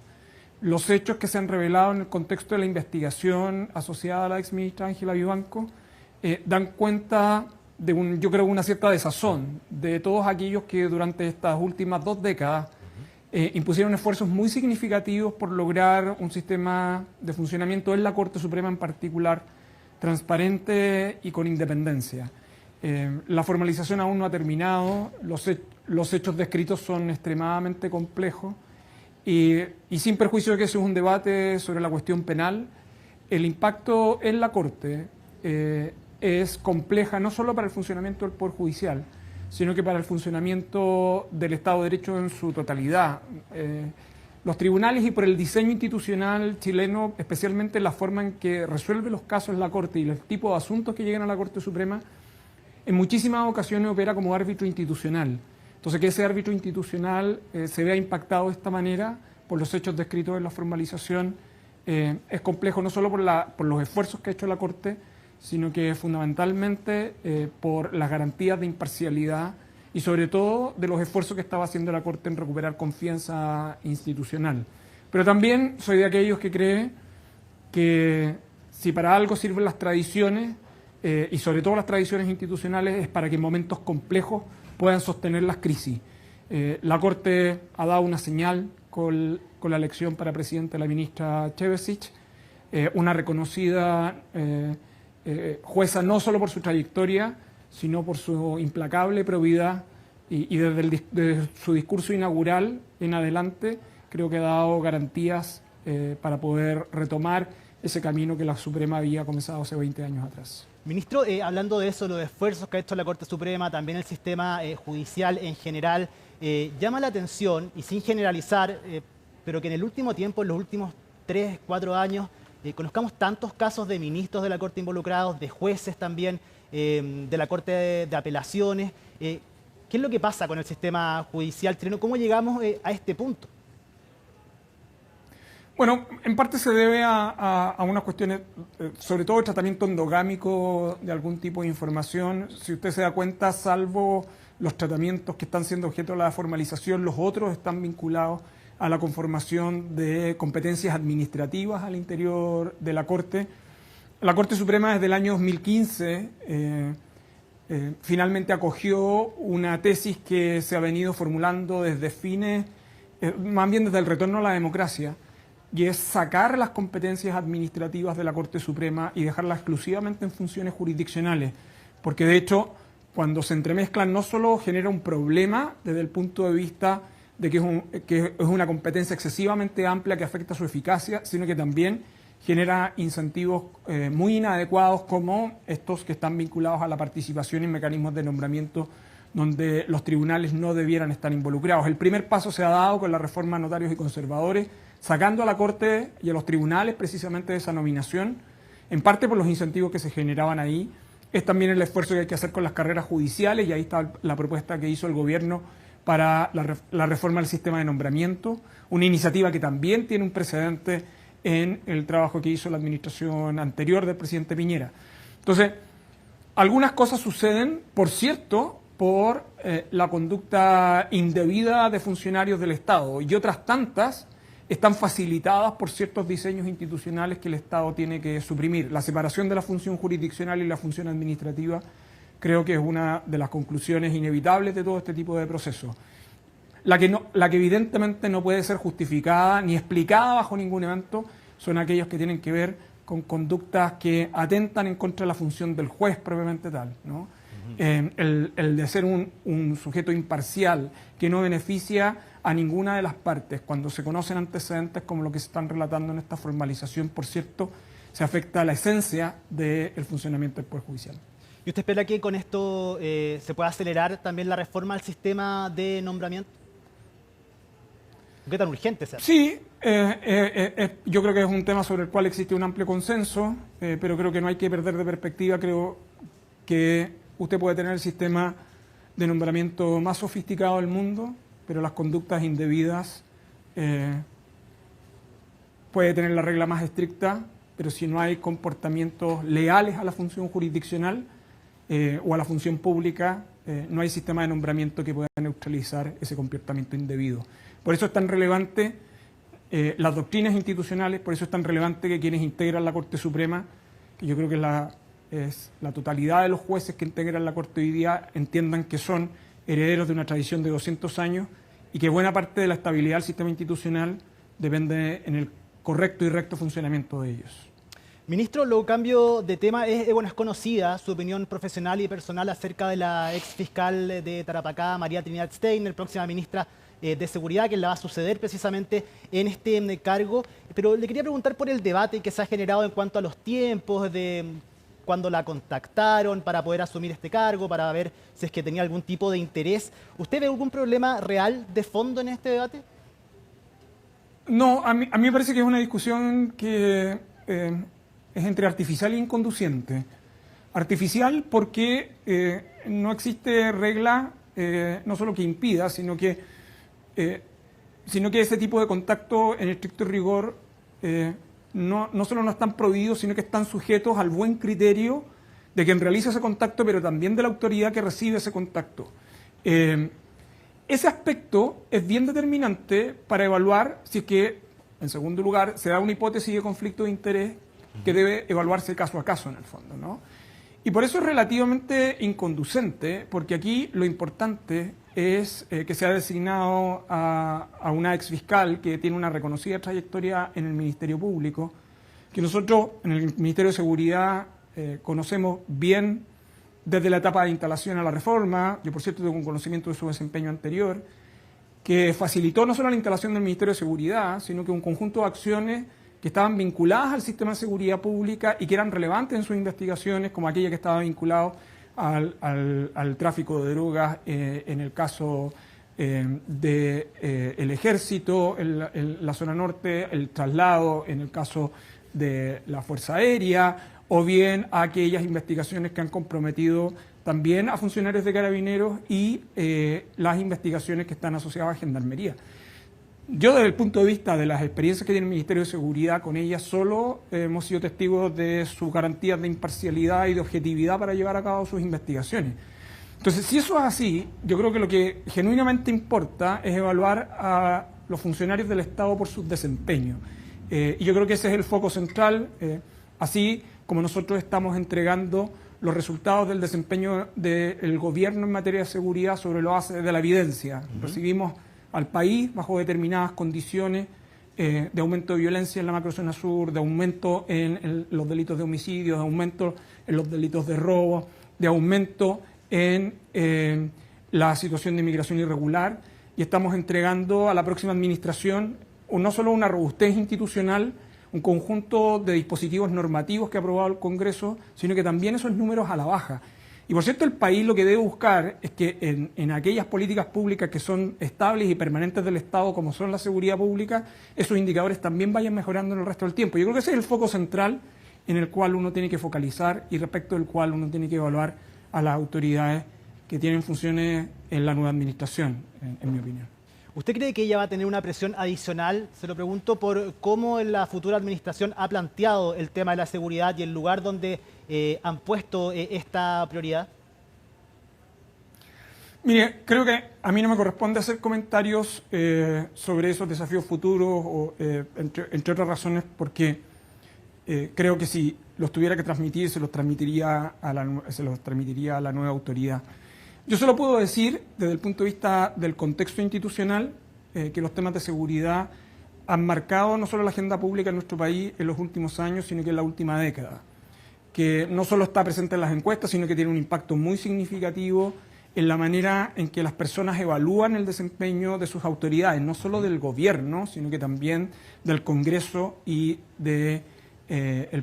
Los hechos que se han revelado en el contexto de la investigación asociada a la exministra Ángela Vivanco dan cuenta de yo creo, una cierta desazón de todos aquellos que durante estas últimas 2 décadas impusieron esfuerzos muy significativos por lograr un sistema de funcionamiento en la Corte Suprema en particular transparente y con independencia. La formalización aún no ha terminado, los hechos descritos son extremadamente complejos y sin perjuicio de que eso es un debate sobre la cuestión penal, el impacto en la Corte es compleja no solo para el funcionamiento del Poder Judicial, sino que para el funcionamiento del Estado de Derecho en su totalidad. Los tribunales y por el diseño institucional chileno, especialmente la forma en que resuelve los casos la Corte y los tipos de asuntos que llegan a la Corte Suprema, en muchísimas ocasiones opera como árbitro institucional. Entonces, que ese árbitro institucional se vea impactado de esta manera por los hechos descritos en la formalización es complejo no solo por los esfuerzos que ha hecho la Corte, sino que fundamentalmente por las garantías de imparcialidad y sobre todo de los esfuerzos que estaba haciendo la Corte en recuperar confianza institucional. Pero también soy de aquellos que cree que si para algo sirven las tradiciones, y sobre todo las tradiciones institucionales, es para que en momentos complejos puedan sostener las crisis. La Corte ha dado una señal con la elección para presidente de la ministra Chevesich, una reconocida jueza no solo por su trayectoria, sino por su implacable probidad y desde su discurso inaugural en adelante creo que ha dado garantías para poder retomar ese camino que la Suprema había comenzado hace 20 años atrás. Ministro, hablando de eso, los esfuerzos que ha hecho la Corte Suprema, también el sistema judicial en general, llama la atención, y sin generalizar, pero que en el último tiempo, en los últimos 3, 4 años, conozcamos tantos casos de ministros de la Corte involucrados, de jueces también, de la Corte de Apelaciones. ¿Qué es lo que pasa con el sistema judicial chileno? ¿Cómo llegamos a este punto? Bueno, en parte se debe a unas cuestiones, sobre todo el tratamiento endogámico de algún tipo de información. Si usted se da cuenta, salvo los tratamientos que están siendo objeto de la formalización, los otros están vinculados a la conformación de competencias administrativas al interior de la Corte. La Corte Suprema desde el año 2015 finalmente acogió una tesis que se ha venido formulando desde fines, más bien desde el retorno a la democracia, y es sacar las competencias administrativas de la Corte Suprema y dejarlas exclusivamente en funciones jurisdiccionales, porque de hecho cuando se entremezclan no solo genera un problema desde el punto de vista de que es una competencia excesivamente amplia que afecta su eficacia, sino que también genera incentivos muy inadecuados como estos que están vinculados a la participación en mecanismos de nombramiento donde los tribunales no debieran estar involucrados. El primer paso se ha dado con la reforma a notarios y conservadores, sacando a la Corte y a los tribunales precisamente de esa nominación, en parte por los incentivos que se generaban ahí. Es también el esfuerzo que hay que hacer con las carreras judiciales, y ahí está la propuesta que hizo el gobierno para la reforma del sistema de nombramiento, una iniciativa que también tiene un precedente en el trabajo que hizo la administración anterior del presidente Piñera. Entonces, algunas cosas suceden, por cierto, por la conducta indebida de funcionarios del Estado, y otras tantas están facilitadas por ciertos diseños institucionales que el Estado tiene que suprimir. La separación de la función jurisdiccional y la función administrativa creo que es una de las conclusiones inevitables de todo este tipo de procesos. La que evidentemente no puede ser justificada ni explicada bajo ningún evento son aquellos que tienen que ver con conductas que atentan en contra de la función del juez propiamente tal, ¿no? El de ser un sujeto imparcial que no beneficia a ninguna de las partes. Cuando se conocen antecedentes como lo que se están relatando en esta formalización, por cierto, se afecta a la esencia del funcionamiento del Poder Judicial. ¿Y usted espera que con esto se pueda acelerar también la reforma al sistema de nombramiento? ¿Qué tan urgente sea? Sí, yo creo que es un tema sobre el cual existe un amplio consenso, pero creo que no hay que perder de perspectiva. Creo que usted puede tener el sistema de nombramiento más sofisticado del mundo, pero las conductas indebidas puede tener la regla más estricta, pero si no hay comportamientos leales a la función jurisdiccional o a la función pública, no hay sistema de nombramiento que pueda neutralizar ese comportamiento indebido. Por eso es tan relevante las doctrinas institucionales, por eso es tan relevante que quienes integran la Corte Suprema, que yo creo que es la totalidad de los jueces que integran la Corte hoy día, entiendan que son herederos de una tradición de 200 años y que buena parte de la estabilidad del sistema institucional depende en el correcto y recto funcionamiento de ellos. Ministro, lo cambio de tema, es conocida su opinión profesional y personal acerca de la ex fiscal de Tarapacá, María Trinidad Steiner, próxima ministra de Seguridad, que la va a suceder precisamente en este cargo. Pero le quería preguntar por el debate que se ha generado en cuanto a los tiempos de cuando la contactaron para poder asumir este cargo, para ver si es que tenía algún tipo de interés. ¿Usted ve algún problema real de fondo en este debate? No, a mí me parece que es una discusión que es entre artificial e inconducente. Artificial porque no existe regla, no solo que impida, sino que ese tipo de contacto en estricto rigor no solo no están prohibidos, sino que están sujetos al buen criterio de quien realiza ese contacto, pero también de la autoridad que recibe ese contacto. Ese aspecto es bien determinante para evaluar si es que, en segundo lugar, se da una hipótesis de conflicto de interés que debe evaluarse caso a caso, en el fondo, ¿no? Y por eso es relativamente inconducente, porque aquí lo importante es que se ha designado a una exfiscal que tiene una reconocida trayectoria en el Ministerio Público, que nosotros en el Ministerio de Seguridad conocemos bien desde la etapa de instalación a la reforma. Yo, por cierto, tengo un conocimiento de su desempeño anterior, que facilitó no solo la instalación del Ministerio de Seguridad, sino que un conjunto de acciones que estaban vinculadas al sistema de seguridad pública y que eran relevantes en sus investigaciones, como aquella que estaba vinculada al tráfico de drogas en el caso del Ejército, en la zona norte, el traslado en el caso de la Fuerza Aérea, o bien a aquellas investigaciones que han comprometido también a funcionarios de Carabineros y las investigaciones que están asociadas a Gendarmería. Yo, desde el punto de vista de las experiencias que tiene el Ministerio de Seguridad con ellas, solo hemos sido testigos de sus garantías de imparcialidad y de objetividad para llevar a cabo sus investigaciones. Entonces, si eso es así, yo creo que lo que genuinamente importa es evaluar los funcionarios del Estado por sus desempeños. Y yo creo que ese es el foco central, así como nosotros estamos entregando los resultados del desempeño del gobierno en materia de seguridad sobre la base de la evidencia. Recibimos al país bajo determinadas condiciones de aumento de violencia en la macrozona sur, de aumento en los delitos de homicidio, de aumento en los delitos de robo, de aumento en la situación de inmigración irregular, y estamos entregando a la próxima administración no solo una robustez institucional, un conjunto de dispositivos normativos que ha aprobado el Congreso, sino que también esos números a la baja. Y por cierto, el país lo que debe buscar es que en aquellas políticas públicas que son estables y permanentes del Estado, como son la seguridad pública, esos indicadores también vayan mejorando en el resto del tiempo. Yo creo que ese es el foco central en el cual uno tiene que focalizar y respecto del cual uno tiene que evaluar a las autoridades que tienen funciones en la nueva administración, en mi opinión. ¿Usted cree que ella va a tener una presión adicional? Se lo pregunto por cómo en la futura administración ha planteado el tema de la seguridad y el lugar donde han puesto esta prioridad. Mire, creo que a mí no me corresponde hacer comentarios sobre esos desafíos futuros, o, entre otras razones, porque creo que si los tuviera que transmitir, se los transmitiría a la nueva autoridad. Yo solo puedo decir, desde el punto de vista del contexto institucional, que los temas de seguridad han marcado no solo la agenda pública en nuestro país en los últimos años, sino que en la última década. Que no solo está presente en las encuestas, sino que tiene un impacto muy significativo en la manera en que las personas evalúan el desempeño de sus autoridades, no solo del gobierno, sino que también del Congreso y del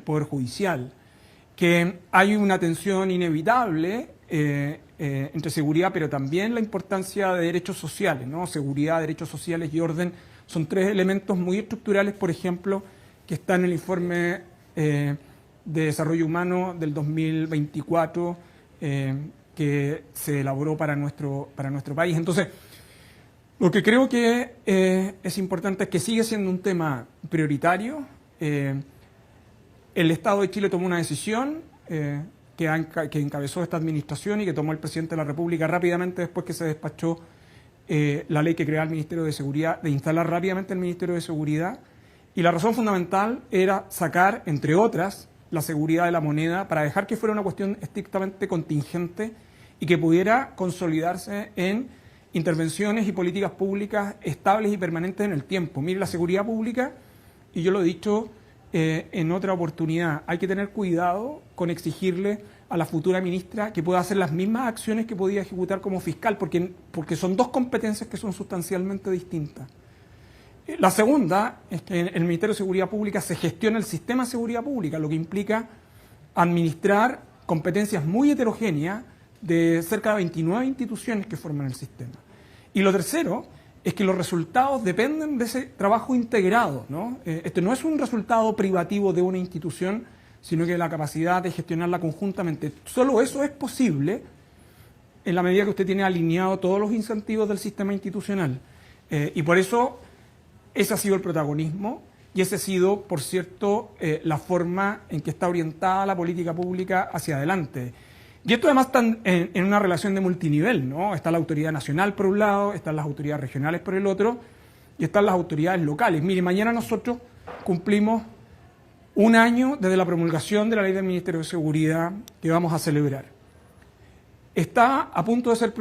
Poder Judicial. Que hay una tensión inevitable entre seguridad, pero también la importancia de derechos sociales, ¿no? Seguridad, derechos sociales y orden son tres elementos muy estructurales, por ejemplo, que están en el informe de desarrollo humano del 2024 que se elaboró para nuestro país. Entonces, lo que creo que es importante es que sigue siendo un tema prioritario. El Estado de Chile tomó una decisión que encabezó esta administración y que tomó el presidente de la República rápidamente después que se despachó la ley que crea el Ministerio de Seguridad, de instalar rápidamente el Ministerio de Seguridad. Y la razón fundamental era sacar, entre otras, la seguridad de la moneda para dejar que fuera una cuestión estrictamente contingente y que pudiera consolidarse en intervenciones y políticas públicas estables y permanentes en el tiempo. Mire, la seguridad pública, y yo lo he dicho en otra oportunidad, hay que tener cuidado con exigirle a la futura ministra que pueda hacer las mismas acciones que podía ejecutar como fiscal, porque son dos competencias que son sustancialmente distintas. La segunda es que en el Ministerio de Seguridad Pública se gestiona el sistema de seguridad pública, lo que implica administrar competencias muy heterogéneas de cerca de 29 instituciones que forman el sistema. Y lo tercero es que los resultados dependen de ese trabajo integrado, ¿no? Este no es un resultado privativo de una institución, sino que la capacidad de gestionarla conjuntamente. Solo eso es posible en la medida que usted tiene alineado todos los incentivos del sistema institucional. Y por eso ese ha sido el protagonismo y ese ha sido, por cierto, la forma en que está orientada la política pública hacia adelante. Y esto además está en una relación de multinivel, ¿no? Está la autoridad nacional por un lado, están las autoridades regionales por el otro y están las autoridades locales. Mire, mañana nosotros cumplimos un año desde la promulgación de la ley del Ministerio de Seguridad que vamos a celebrar. Está a punto de ser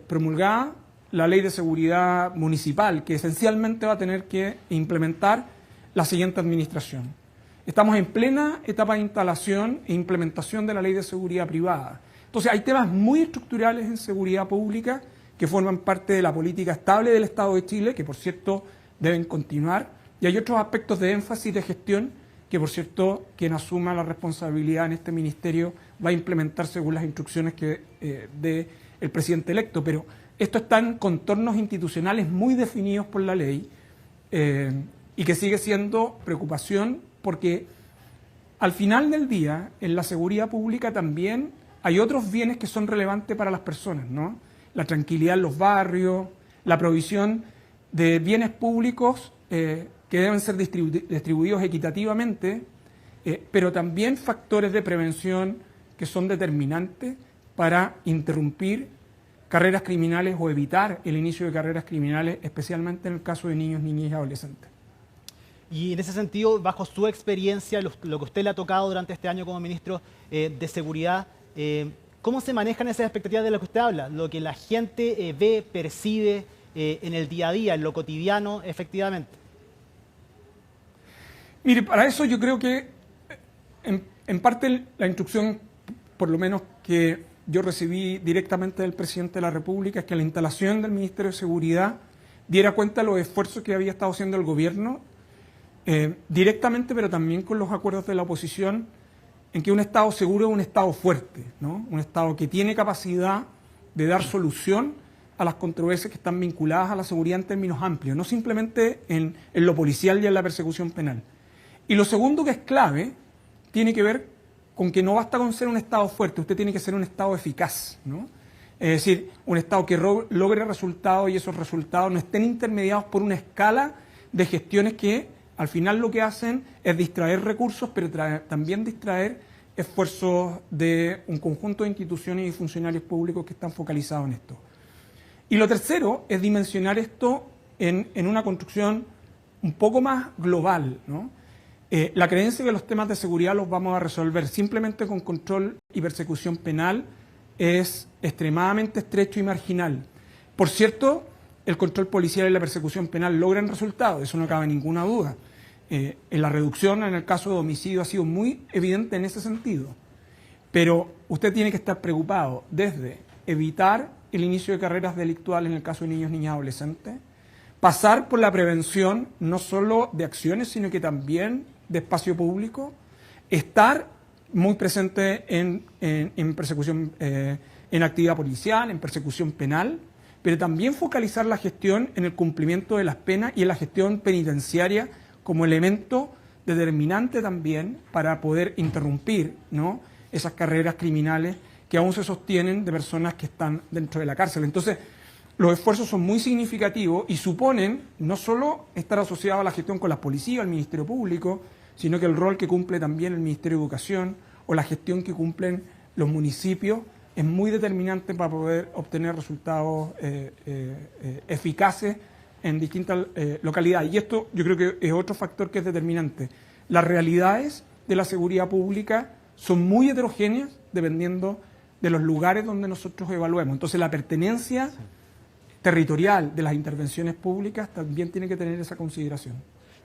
promulgada la ley de seguridad municipal, que esencialmente va a tener que implementar la siguiente administración. Estamos en plena etapa de instalación e implementación de la ley de seguridad privada. Entonces hay temas muy estructurales en seguridad pública que forman parte de la política estable del Estado de Chile, que por cierto deben continuar, y hay otros aspectos de énfasis de gestión que por cierto quien asuma la responsabilidad en este ministerio va a implementar según las instrucciones que dé el presidente electo, pero esto está en contornos institucionales muy definidos por la ley y que sigue siendo preocupación porque al final del día en la seguridad pública también hay otros bienes que son relevantes para las personas, ¿no? La tranquilidad en los barrios, la provisión de bienes públicos que deben ser distribuidos equitativamente, pero también factores de prevención que son determinantes para interrumpir carreras criminales o evitar el inicio de carreras criminales, especialmente en el caso de niños, niñas y adolescentes. Y en ese sentido, bajo su experiencia, lo que a usted le ha tocado durante este año como ministro de Seguridad, ¿cómo se manejan esas expectativas de las que usted habla? Lo que la gente ve, percibe en el día a día, en lo cotidiano, efectivamente. Mire, para eso yo creo que en parte la instrucción, por lo menos que yo recibí directamente del presidente de la República, es que la instalación del Ministerio de Seguridad diera cuenta de los esfuerzos que había estado haciendo el gobierno, directamente, pero también con los acuerdos de la oposición, en que un Estado seguro es un Estado fuerte, ¿no? Un Estado que tiene capacidad de dar solución a las controversias que están vinculadas a la seguridad en términos amplios, no simplemente en lo policial y en la persecución penal. Y lo segundo, que es clave, tiene que ver con que no basta con ser un Estado fuerte, usted tiene que ser un Estado eficaz, ¿no? Es decir, un Estado que logre resultados y esos resultados no estén intermediados por una escala de gestiones que al final lo que hacen es distraer recursos, pero también distraer esfuerzos de un conjunto de instituciones y funcionarios públicos que están focalizados en esto. Y lo tercero es dimensionar esto en una construcción un poco más global, ¿no? La creencia que los temas de seguridad los vamos a resolver simplemente con control y persecución penal es extremadamente estrecho y marginal. Por cierto, el control policial y la persecución penal logran resultados, eso no cabe ninguna duda. En la reducción en el caso de homicidio ha sido muy evidente en ese sentido. Pero usted tiene que estar preocupado desde evitar el inicio de carreras delictuales en el caso de niños, niñas y adolescentes, pasar por la prevención no solo de acciones, sino que también de espacio público, estar muy presente en persecución, en actividad policial, en persecución penal, pero también focalizar la gestión en el cumplimiento de las penas y en la gestión penitenciaria como elemento determinante también para poder interrumpir, ¿no?, esas carreras criminales que aún se sostienen de personas que están dentro de la cárcel. Entonces, los esfuerzos son muy significativos y suponen no solo estar asociados a la gestión con las policías, el Ministerio Público, sino que el rol que cumple también el Ministerio de Educación o la gestión que cumplen los municipios es muy determinante para poder obtener resultados eficaces en distintas localidades. Y esto yo creo que es otro factor que es determinante. Las realidades de la seguridad pública son muy heterogéneas dependiendo de los lugares donde nosotros evaluemos. Entonces la pertenencia territorial de las intervenciones públicas también tiene que tener esa consideración.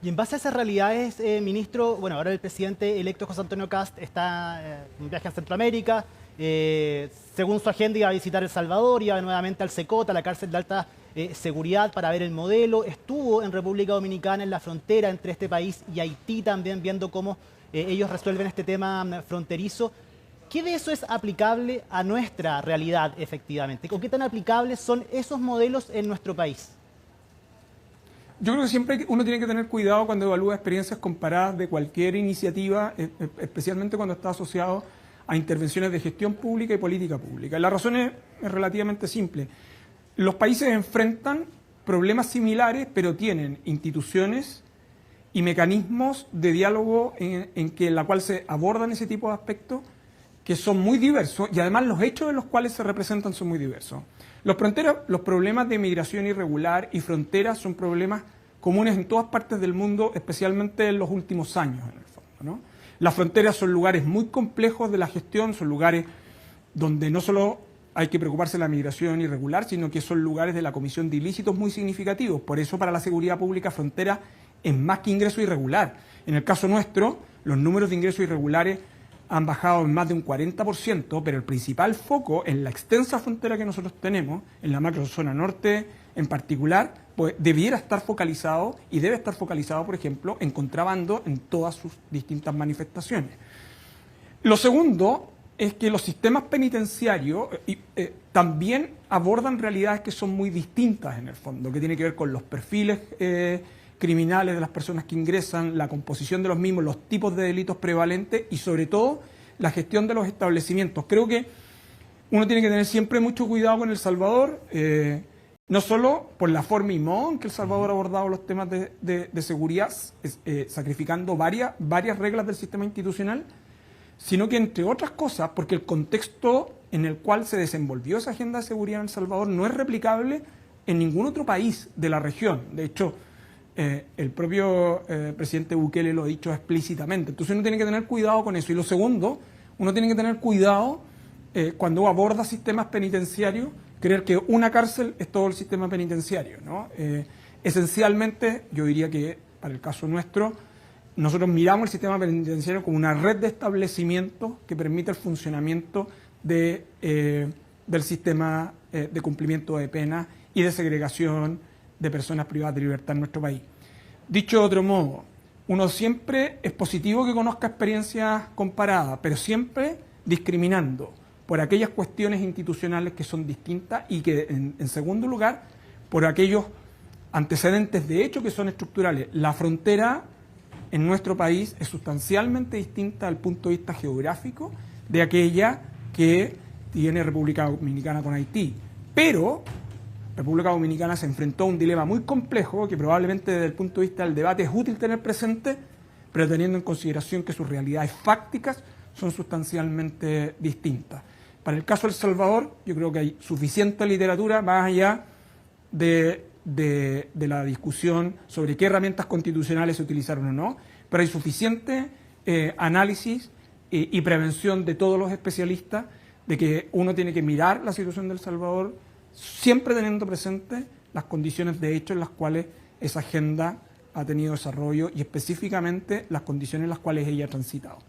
Y en base a esas realidades, ministro, bueno, ahora el presidente electo José Antonio Kast está en un viaje a Centroamérica. Según su agenda iba a visitar El Salvador, iba nuevamente al Secota, la cárcel de alta seguridad, para ver el modelo. Estuvo en República Dominicana, en la frontera entre este país y Haití también, viendo cómo ellos resuelven este tema fronterizo. ¿Qué de eso es aplicable a nuestra realidad efectivamente? ¿O qué tan aplicables son esos modelos en nuestro país? Yo creo que siempre uno tiene que tener cuidado cuando evalúa experiencias comparadas de cualquier iniciativa, especialmente cuando está asociado a intervenciones de gestión pública y política pública. La razón es relativamente simple. Los países enfrentan problemas similares, pero tienen instituciones y mecanismos de diálogo en la cual se abordan ese tipo de aspectos que son muy diversos y además los hechos de los cuales se representan son muy diversos. Los problemas de migración irregular y fronteras son problemas comunes en todas partes del mundo, especialmente en los últimos años, en el fondo, ¿no? Las fronteras son lugares muy complejos de la gestión, son lugares donde no solo hay que preocuparse de la migración irregular, sino que son lugares de la comisión de ilícitos muy significativos. Por eso, para la seguridad pública, frontera es más que ingreso irregular. En el caso nuestro, los números de ingresos irregulares han bajado en más de un 40%, pero el principal foco en la extensa frontera que nosotros tenemos, en la macrozona norte en particular, pues debiera estar focalizado y debe estar focalizado, por ejemplo, en contrabando en todas sus distintas manifestaciones. Lo segundo es que los sistemas penitenciarios también abordan realidades que son muy distintas en el fondo, que tiene que ver con los perfiles criminales de las personas que ingresan, la composición de los mismos, los tipos de delitos prevalentes y sobre todo la gestión de los establecimientos. Creo que uno tiene que tener siempre mucho cuidado con El Salvador, no solo por la forma y modo en que El Salvador ha abordado los temas de seguridad, sacrificando varias reglas del sistema institucional, sino que entre otras cosas, porque el contexto en el cual se desenvolvió esa agenda de seguridad en El Salvador no es replicable en ningún otro país de la región. De hecho, el propio presidente Bukele lo ha dicho explícitamente. Entonces uno tiene que tener cuidado con eso. Y lo segundo, uno tiene que tener cuidado cuando aborda sistemas penitenciarios, creer que una cárcel es todo el sistema penitenciario, ¿no? Esencialmente, yo diría que para el caso nuestro, nosotros miramos el sistema penitenciario como una red de establecimientos que permite el funcionamiento del sistema de cumplimiento de pena y de segregación de personas privadas de libertad en nuestro país. Dicho de otro modo, uno siempre es positivo que conozca experiencias comparadas, pero siempre discriminando por aquellas cuestiones institucionales que son distintas y que, en segundo lugar, por aquellos antecedentes de hecho que son estructurales. La frontera en nuestro país es sustancialmente distinta desde el punto de vista geográfico de aquella que tiene República Dominicana con Haití. Pero República Dominicana se enfrentó a un dilema muy complejo que probablemente desde el punto de vista del debate es útil tener presente, pero teniendo en consideración que sus realidades fácticas son sustancialmente distintas. Para el caso de El Salvador, yo creo que hay suficiente literatura más allá de la discusión sobre qué herramientas constitucionales se utilizaron o no, pero hay suficiente análisis y prevención de todos los especialistas de que uno tiene que mirar la situación de El Salvador siempre teniendo presente las condiciones de hecho en las cuales esa agenda ha tenido desarrollo y específicamente las condiciones en las cuales ella ha transitado.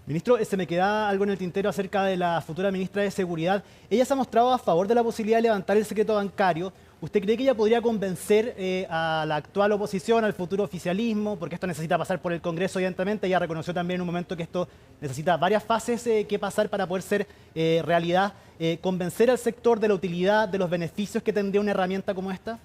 Ministro, se me queda algo en el tintero acerca de la futura ministra de Seguridad. Ella se ha mostrado a favor de la posibilidad de levantar el secreto bancario. ¿Usted cree que ella podría convencer a la actual oposición, al futuro oficialismo? Porque esto necesita pasar por el Congreso, evidentemente. Ella reconoció también en un momento que esto necesita varias fases que pasar para poder ser realidad. ¿Convencer al sector de la utilidad, de los beneficios que tendría una herramienta como esta?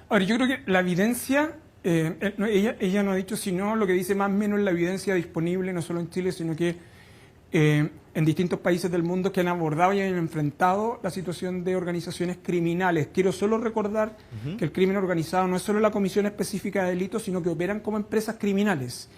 Ahora, yo creo que la evidencia, ella no ha dicho sino lo que dice más o menos la evidencia disponible, no solo en Chile, sino que en distintos países del mundo que han abordado y han enfrentado la situación de organizaciones criminales. Quiero solo recordar que el crimen organizado no es solo la comisión específica de delitos, sino que operan como empresas criminales.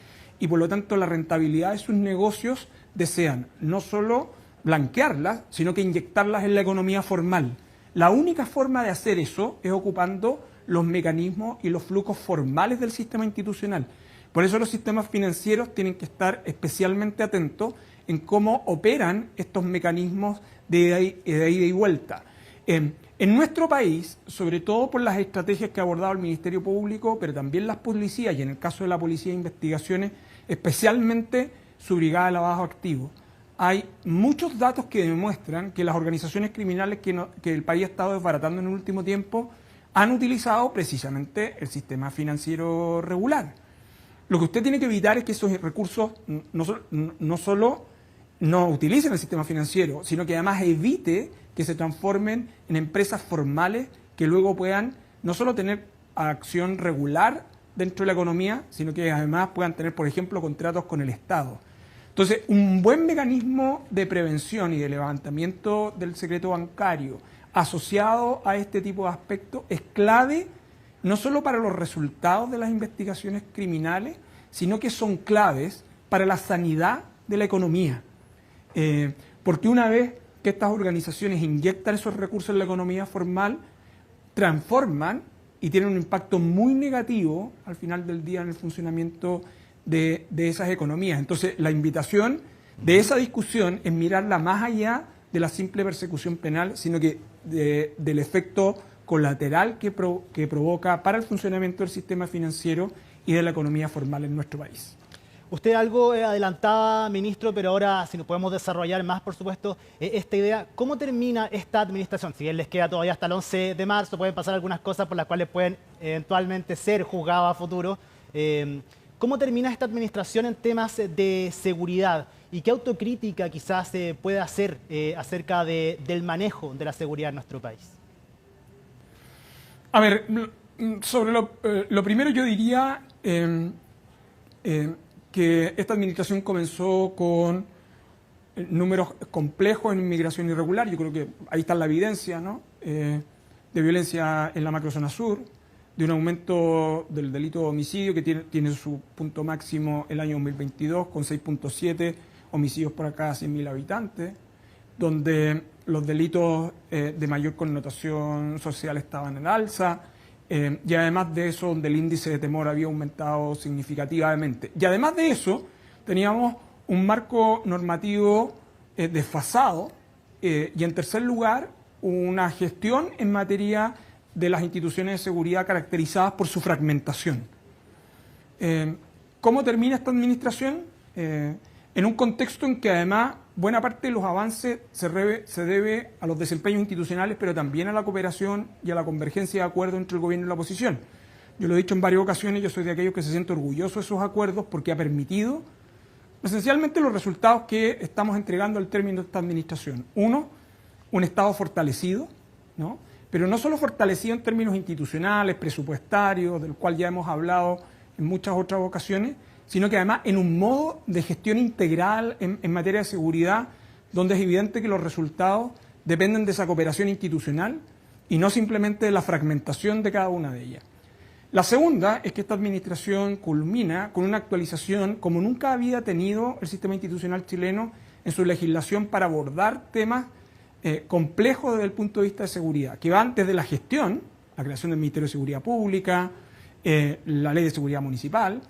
Y por lo tanto la rentabilidad de sus negocios desean no solo blanquearlas, sino que inyectarlas en la economía formal. La única forma de hacer eso es ocupando los mecanismos y los flujos formales del sistema institucional. Por eso los sistemas financieros tienen que estar especialmente atentos en cómo operan estos mecanismos de ida y vuelta. En nuestro país, sobre todo por las estrategias que ha abordado el Ministerio Público, pero también las policías, y en el caso de la Policía de Investigaciones, especialmente su brigada de lavado activo, hay muchos datos que demuestran que las organizaciones criminales que el país ha estado desbaratando en el último tiempo han utilizado precisamente el sistema financiero regular. Lo que usted tiene que evitar es que esos recursos no solo no utilicen el sistema financiero, sino que además evite que se transformen en empresas formales que luego puedan no solo tener acción regular dentro de la economía, sino que además puedan tener, por ejemplo, contratos con el Estado. Entonces, un buen mecanismo de prevención y de levantamiento del secreto bancario asociado a este tipo de aspectos es clave no solo para los resultados de las investigaciones criminales, sino que son claves para la sanidad de la economía. Porque una vez que estas organizaciones inyectan esos recursos en la economía formal, transforman y tienen un impacto muy negativo al final del día en el funcionamiento de esas economías. Entonces, la invitación de esa discusión es mirarla más allá de la simple persecución penal, sino que del efecto colateral que provoca para el funcionamiento del sistema financiero y de la economía formal en nuestro país. Usted algo adelantaba, ministro, pero ahora si nos podemos desarrollar más, por supuesto, esta idea. ¿Cómo termina esta administración? Si bien les queda todavía hasta el 11 de marzo, pueden pasar algunas cosas por las cuales pueden eventualmente ser juzgados a futuro. ¿Cómo termina esta administración en temas de seguridad? ¿Y qué autocrítica quizás se puede hacer acerca del manejo de la seguridad en nuestro país? A ver, sobre lo primero yo diría que esta administración comenzó con números complejos en inmigración irregular. Yo creo que ahí está la evidencia, ¿no? De violencia en la macrozona sur, de un aumento del delito de homicidio que tiene su punto máximo el año 2022 con 6.7 homicidios por cada 100.000 habitantes, donde los delitos de mayor connotación social estaban en alza, y además de eso, donde el índice de temor había aumentado significativamente. Y además de eso, teníamos un marco normativo desfasado, y en tercer lugar, una gestión en materia de las instituciones de seguridad caracterizadas por su fragmentación. ¿Cómo termina esta administración? En un contexto en que además buena parte de los avances se debe a los desempeños institucionales, pero también a la cooperación y a la convergencia de acuerdos entre el gobierno y la oposición. Yo lo he dicho en varias ocasiones, yo soy de aquellos que se sienten orgullosos de esos acuerdos porque ha permitido esencialmente los resultados que estamos entregando al término de esta administración. Uno, un Estado fortalecido, ¿no? Pero no solo fortalecido en términos institucionales, presupuestarios, del cual ya hemos hablado en muchas otras ocasiones, sino que además en un modo de gestión integral en materia de seguridad, donde es evidente que los resultados dependen de esa cooperación institucional y no simplemente de la fragmentación de cada una de ellas. La segunda es que esta administración culmina con una actualización como nunca había tenido el sistema institucional chileno en su legislación para abordar temas complejos desde el punto de vista de seguridad, que van desde la gestión, la creación del Ministerio de Seguridad Pública, la Ley de Seguridad Municipal,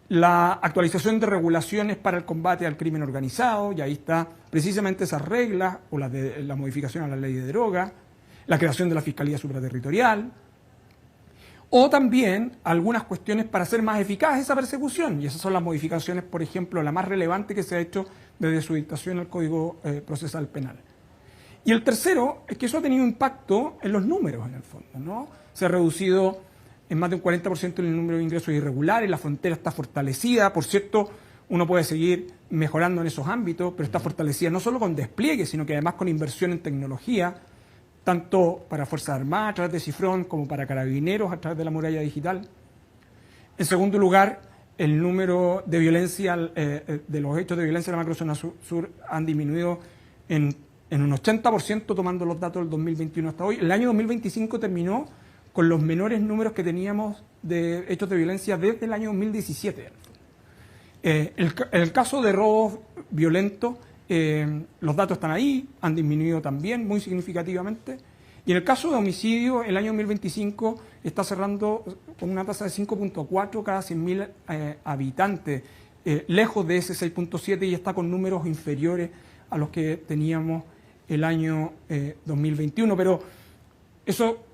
la actualización de regulaciones para el combate al crimen organizado, y ahí está precisamente esas reglas, o la modificación a la ley de droga, la creación de la Fiscalía Supraterritorial, o también algunas cuestiones para hacer más eficaz esa persecución, y esas son las modificaciones, por ejemplo, la más relevante que se ha hecho desde su dictación al Código Procesal Penal. Y el tercero es que eso ha tenido impacto en los números, en el fondo, ¿no? Se ha reducido en más de un 40% el número de ingresos irregulares, la frontera está fortalecida, por cierto, uno puede seguir mejorando en esos ámbitos, pero está fortalecida no solo con despliegue, sino que además con inversión en tecnología, tanto para Fuerzas Armadas a través de Cifrón como para Carabineros a través de la muralla digital. En segundo lugar, el número de violencia, de los hechos de violencia en la macrozona sur han disminuido en un 80%, tomando los datos del 2021 hasta hoy. El año 2025 terminó con los menores números que teníamos de hechos de violencia desde el año 2017. El caso de robos violentos, los datos están ahí, han disminuido también muy significativamente. Y en el caso de homicidio, el año 2025 está cerrando con una tasa de 5.4 cada 100.000 habitantes, lejos de ese 6.7, y está con números inferiores a los que teníamos el año 2021. Pero eso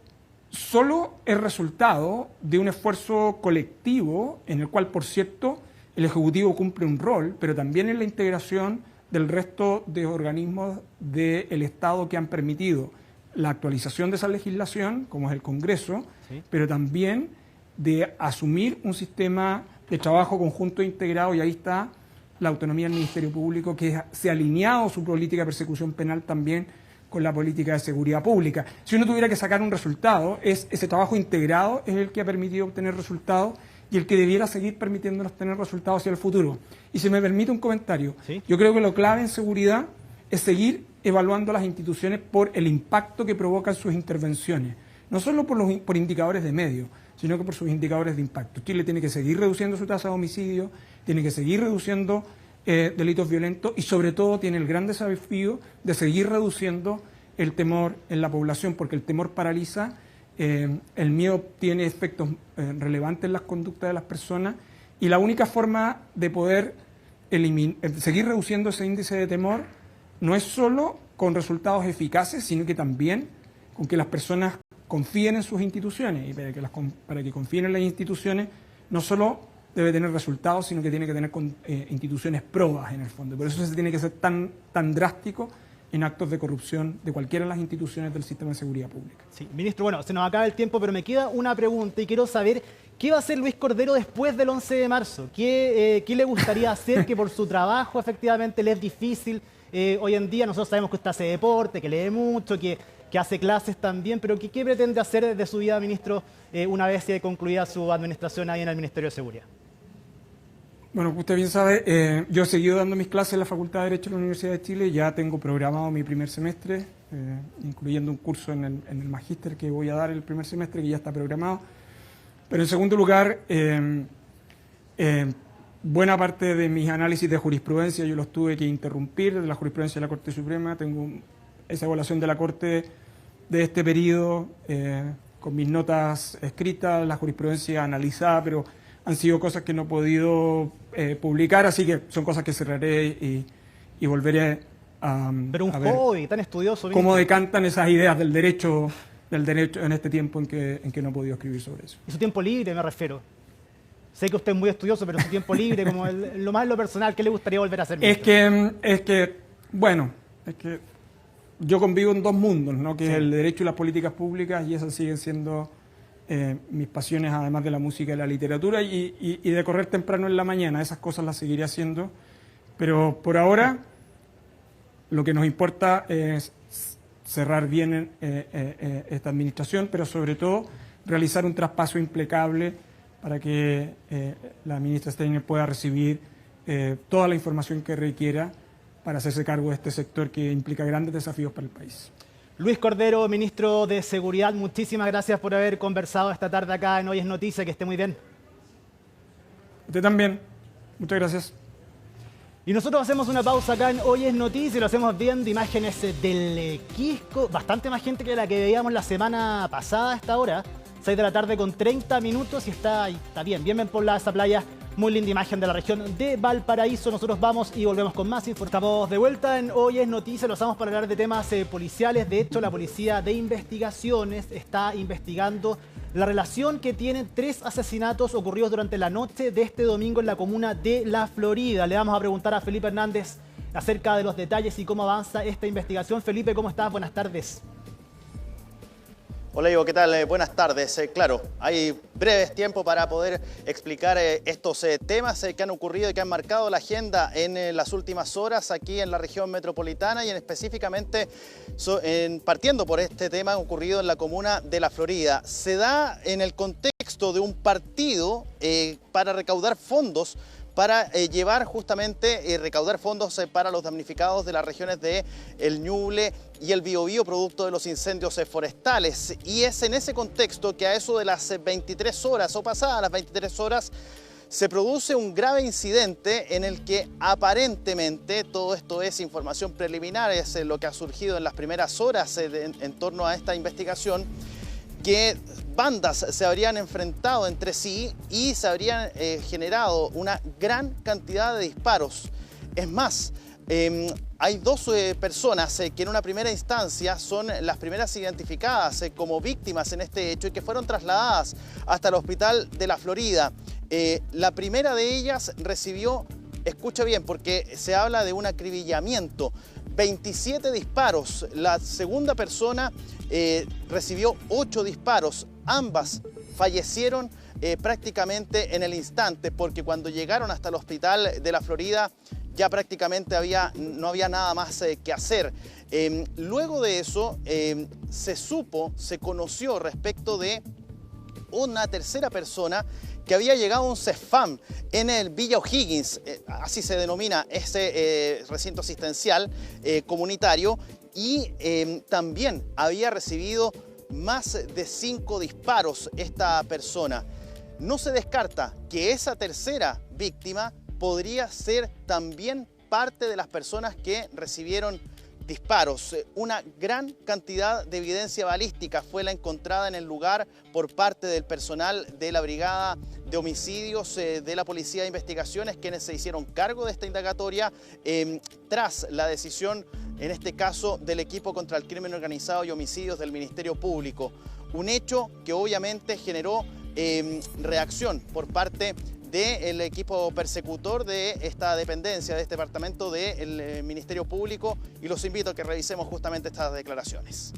solo es resultado de un esfuerzo colectivo en el cual, por cierto, el Ejecutivo cumple un rol, pero también en la integración del resto de organismos del Estado que han permitido la actualización de esa legislación, como es el Congreso, sí, pero también de asumir un sistema de trabajo conjunto e integrado, y ahí está la autonomía del Ministerio Público, que se ha alineado su política de persecución penal también con la política de seguridad pública. Si uno tuviera que sacar un resultado, ese trabajo integrado es el que ha permitido obtener resultados y el que debiera seguir permitiéndonos tener resultados hacia el futuro. Y si me permite un comentario, ¿sí? Yo creo que lo clave en seguridad es seguir evaluando las instituciones por el impacto que provocan sus intervenciones, no solo por indicadores de medio, sino que por sus indicadores de impacto. Chile tiene que seguir reduciendo su tasa de homicidio, tiene que seguir reduciendo delitos violentos, y sobre todo tiene el gran desafío de seguir reduciendo el temor en la población, porque el temor paraliza, el miedo tiene efectos relevantes en las conductas de las personas, y la única forma de poder seguir reduciendo ese índice de temor no es solo con resultados eficaces, sino que también con que las personas confíen en sus instituciones, y para que confíen en las instituciones no solo debe tener resultados, sino que tiene que tener instituciones probas en el fondo. Por eso se tiene que ser tan drástico en actos de corrupción de cualquiera de las instituciones del sistema de seguridad pública. Sí, ministro, bueno, se nos acaba el tiempo, pero me queda una pregunta y quiero saber qué va a hacer Luis Cordero después del 11 de marzo. ¿Qué le gustaría hacer que por su trabajo efectivamente le es difícil? Hoy en día nosotros sabemos que usted hace deporte, que lee mucho, que hace clases también, pero ¿qué pretende hacer de su vida, ministro, una vez concluida su administración ahí en el Ministerio de Seguridad? Bueno, usted bien sabe, yo he seguido dando mis clases en la Facultad de Derecho de la Universidad de Chile, ya tengo programado mi primer semestre, incluyendo un curso en el magíster que voy a dar el primer semestre, que ya está programado. Pero en segundo lugar, buena parte de mis análisis de jurisprudencia yo los tuve que interrumpir de la jurisprudencia de la Corte Suprema. Tengo esa evaluación de la Corte de este periodo con mis notas escritas, la jurisprudencia analizada, pero han sido cosas que no he podido publicar, así que son cosas que cerraré y volveré a Pero un a ver hobby tan estudioso. cómo decantan esas ideas del derecho en este tiempo en que no he podido escribir sobre eso. Y su tiempo libre, me refiero. Sé que usted es muy estudioso, pero su tiempo libre, como lo más en lo personal, ¿qué le gustaría volver a hacer? Es que yo convivo en dos mundos, ¿no? Que Sí. es el derecho y las políticas públicas, y esas siguen siendo mis pasiones, además de la música y la literatura, y de correr temprano en la mañana. Esas cosas las seguiré haciendo, pero por ahora lo que nos importa es cerrar bien esta administración, pero sobre todo realizar un traspaso impecable para que la ministra Steiner pueda recibir toda la información que requiera para hacerse cargo de este sector que implica grandes desafíos para el país. Luis Cordero, ministro de Seguridad, muchísimas gracias por haber conversado esta tarde acá en Hoy es Noticia. Que esté muy bien. Usted también. Muchas gracias. Y nosotros hacemos una pausa acá en Hoy es Noticia y lo hacemos viendo imágenes del Quisco. Bastante más gente que la que veíamos la semana pasada a esta hora. 6 de la tarde con 30 minutos y está bien poblada esa playa. Muy linda imagen de la región de Valparaíso. Nosotros vamos y volvemos con más información. Estamos de vuelta en Hoy es Noticia. Lo usamos para hablar de temas policiales. De hecho, la Policía de Investigaciones está investigando la relación que tienen 3 asesinatos ocurridos durante la noche de este domingo en la comuna de La Florida. Le vamos a preguntar a Felipe Hernández acerca de los detalles y cómo avanza esta investigación. Felipe, ¿cómo estás? Buenas tardes. Hola Ivo, ¿qué tal? Buenas tardes. Claro, hay breves tiempos para poder explicar estos temas que han ocurrido y que han marcado la agenda en las últimas horas aquí en la región metropolitana y específicamente partiendo por este tema ocurrido en la comuna de La Florida. Se da en el contexto de un partido para recaudar fondos para llevar justamente recaudar fondos para los damnificados de las regiones de El Ñuble y el Biobío producto de los incendios forestales. Y es en ese contexto que a eso de las 23 horas o pasadas las 23 horas se produce un grave incidente en el que aparentemente, todo esto es información preliminar, es lo que ha surgido en las primeras horas en torno a esta investigación, que bandas se habrían enfrentado entre sí y se habrían generado una gran cantidad de disparos. Es más, hay 2 personas que en una primera instancia son las primeras identificadas como víctimas en este hecho y que fueron trasladadas hasta el hospital de La Florida. La primera de ellas recibió, escucha bien, porque se habla de un acribillamiento, 27 disparos. La segunda persona recibió 8 disparos. Ambas fallecieron prácticamente en el instante porque cuando llegaron hasta el hospital de La Florida ya prácticamente no había nada más que hacer. Luego de eso se conoció respecto de una tercera persona que había llegado a un CEFAM en el Villa O'Higgins, así se denomina ese recinto asistencial comunitario, y también había recibido más de 5 disparos esta persona. No se descarta que esa tercera víctima podría ser también parte de las personas que recibieron disparos. Una gran cantidad de evidencia balística fue la encontrada en el lugar por parte del personal de la Brigada de Homicidios de la Policía de Investigaciones, quienes se hicieron cargo de esta indagatoria tras la decisión, en este caso, del equipo contra el crimen organizado y homicidios del Ministerio Público. Un hecho que obviamente generó reacción por parte del equipo persecutor de esta dependencia, de este departamento del Ministerio Público, y los invito a que revisemos justamente estas declaraciones.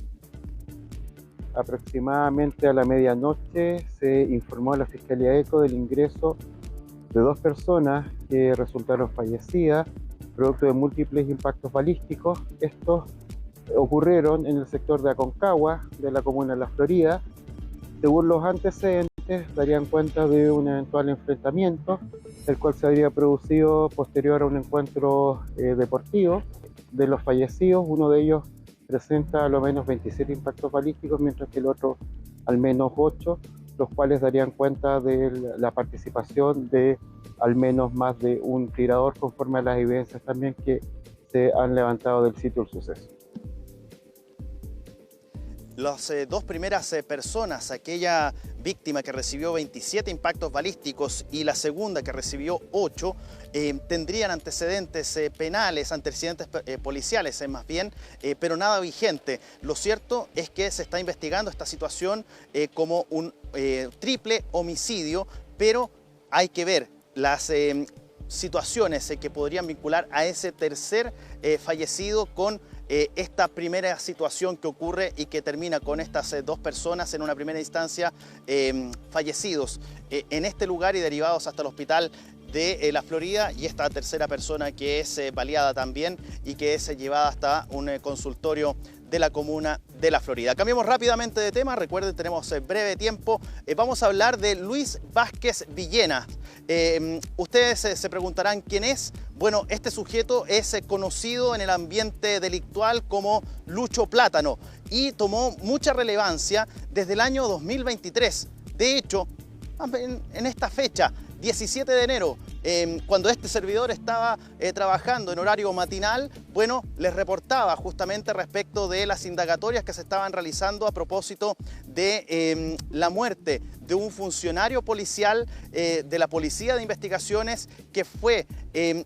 Aproximadamente a la medianoche se informó a la Fiscalía ECO del ingreso de 2 personas que resultaron fallecidas producto de múltiples impactos balísticos. Estos ocurrieron en el sector de Aconcagua, de la comuna de La Florida. Según los antecedentes, darían cuenta de un eventual enfrentamiento, el cual se habría producido posterior a un encuentro deportivo. De los fallecidos, uno de ellos presenta a lo menos 27 impactos balísticos, mientras que el otro al menos 8, los cuales darían cuenta de la participación de al menos más de un tirador, conforme a las evidencias también que se han levantado del sitio del suceso. Las dos primeras personas, aquella víctima que recibió 27 impactos balísticos y la segunda que recibió 8, tendrían antecedentes penales, antecedentes policiales más bien, pero nada vigente. Lo cierto es que se está investigando esta situación como un triple homicidio, pero hay que ver las situaciones que podrían vincular a ese tercer fallecido con esta primera situación que ocurre y que termina con estas dos personas en una primera instancia fallecidos en este lugar y derivados hasta el hospital de la Florida, y esta tercera persona que es baleada también y que es llevada hasta un consultorio de la comuna de la Florida. Cambiamos rápidamente de tema, recuerden, tenemos breve tiempo. Vamos a hablar de Luis Vázquez Villena. Ustedes se preguntarán quién es. Bueno, este sujeto es conocido en el ambiente delictual como Lucho Plátano y tomó mucha relevancia desde el año 2023. De hecho, en esta fecha, 17 de enero, cuando este servidor estaba trabajando en horario matinal, bueno, les reportaba justamente respecto de las indagatorias que se estaban realizando a propósito de la muerte de un funcionario policial de la Policía de Investigaciones que fue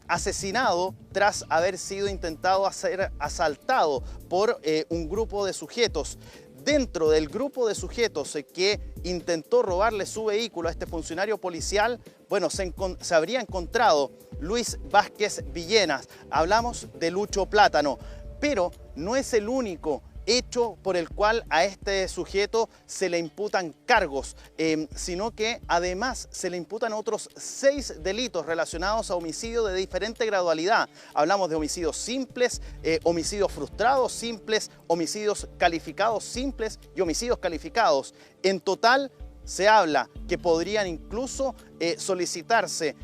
asesinado tras haber sido intentado ser asaltado por un grupo de sujetos. Dentro del grupo de sujetos que intentó robarle su vehículo a este funcionario policial, bueno, se habría encontrado Luis Vázquez Villena. Hablamos de Lucho Plátano, pero no es el único hecho por el cual a este sujeto se le imputan cargos, sino que además se le imputan otros 6 delitos relacionados a homicidio de diferente gradualidad. Hablamos de homicidios simples, homicidios frustrados simples, homicidios calificados simples y homicidios calificados. En total se habla que podrían incluso solicitarse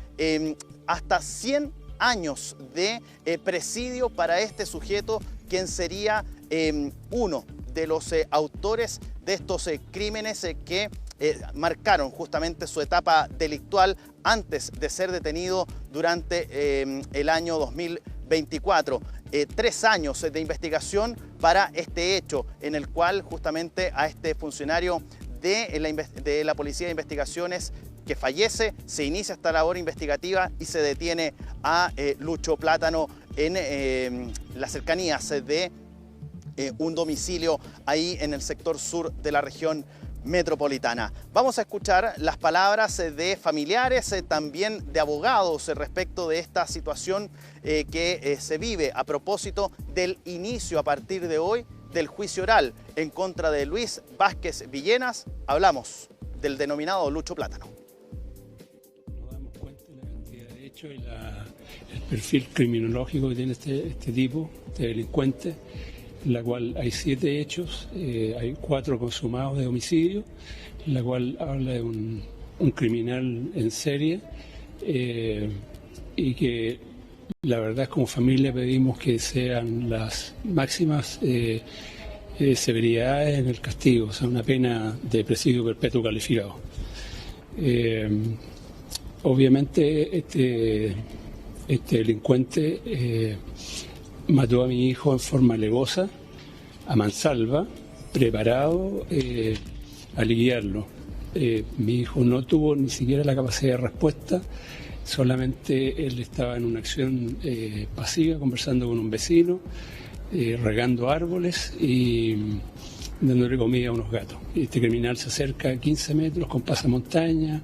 hasta 100 años de presidio para este sujeto, quien sería uno de los autores de estos crímenes que marcaron justamente su etapa delictual antes de ser detenido durante el año 2024. 3 años de investigación para este hecho, en el cual justamente a este funcionario de la Policía de Investigaciones que fallece, se inicia esta labor investigativa y se detiene a Lucho Plátano en las cercanías de un domicilio ahí en el sector sur de la región metropolitana. Vamos a escuchar las palabras de familiares, también de abogados respecto de esta situación que se vive a propósito del inicio a partir de hoy del juicio oral en contra de Luis Vázquez Villena. Hablamos del denominado Lucho Plátano. Nos damos cuenta de la cantidad de hechos y el perfil criminológico que tiene este tipo de delincuente, en la cual hay 7 hechos, hay 4 consumados de homicidio, en la cual habla de un criminal en serie, y que la verdad como familia pedimos que sean las máximas severidades en el castigo, o sea, una pena de presidio perpetuo calificado. Obviamente este delincuente mató a mi hijo en forma alevosa, a mansalva, preparado a liquidarlo. Mi hijo no tuvo ni siquiera la capacidad de respuesta, solamente él estaba en una acción pasiva, conversando con un vecino, regando árboles y dándole comida a unos gatos. Este criminal se acerca a 15 metros con pasamontaña,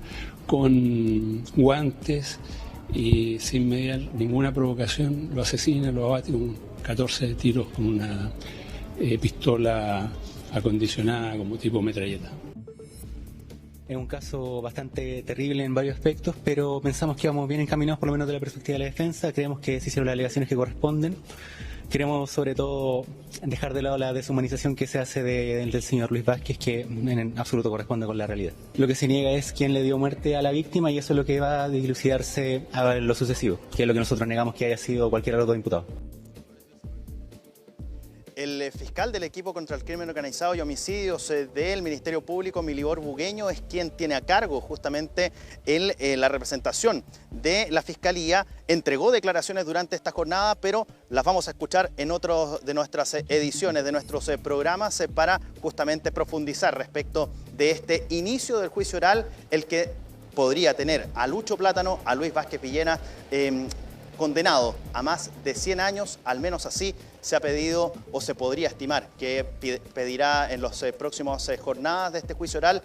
con guantes, y sin mediar ninguna provocación lo asesina, lo abate con 14 tiros con una pistola acondicionada como tipo metralleta. Es un caso bastante terrible en varios aspectos, pero pensamos que vamos bien encaminados, por lo menos de la perspectiva de la defensa. Creemos que se hicieron las alegaciones que corresponden. Queremos sobre todo dejar de lado la deshumanización que se hace del señor Luis Vázquez, que en absoluto corresponde con la realidad. Lo que se niega es quién le dio muerte a la víctima, y eso es lo que va a dilucidarse a lo sucesivo, que es lo que nosotros negamos que haya sido cualquiera de los 2 imputados. El fiscal fiscal del equipo contra el crimen organizado y homicidios del Ministerio Público, Milibor Bugueño, es quien tiene a cargo justamente la representación de la Fiscalía. Entregó declaraciones durante esta jornada, pero las vamos a escuchar en otros de nuestras ediciones, de nuestros programas, para justamente profundizar respecto de este inicio del juicio oral, el que podría tener a Lucho Plátano, a Luis Vázquez Villena, condenado a más de 100 años, al menos así se ha pedido o se podría estimar que pedirá en las próximas jornadas de este juicio oral.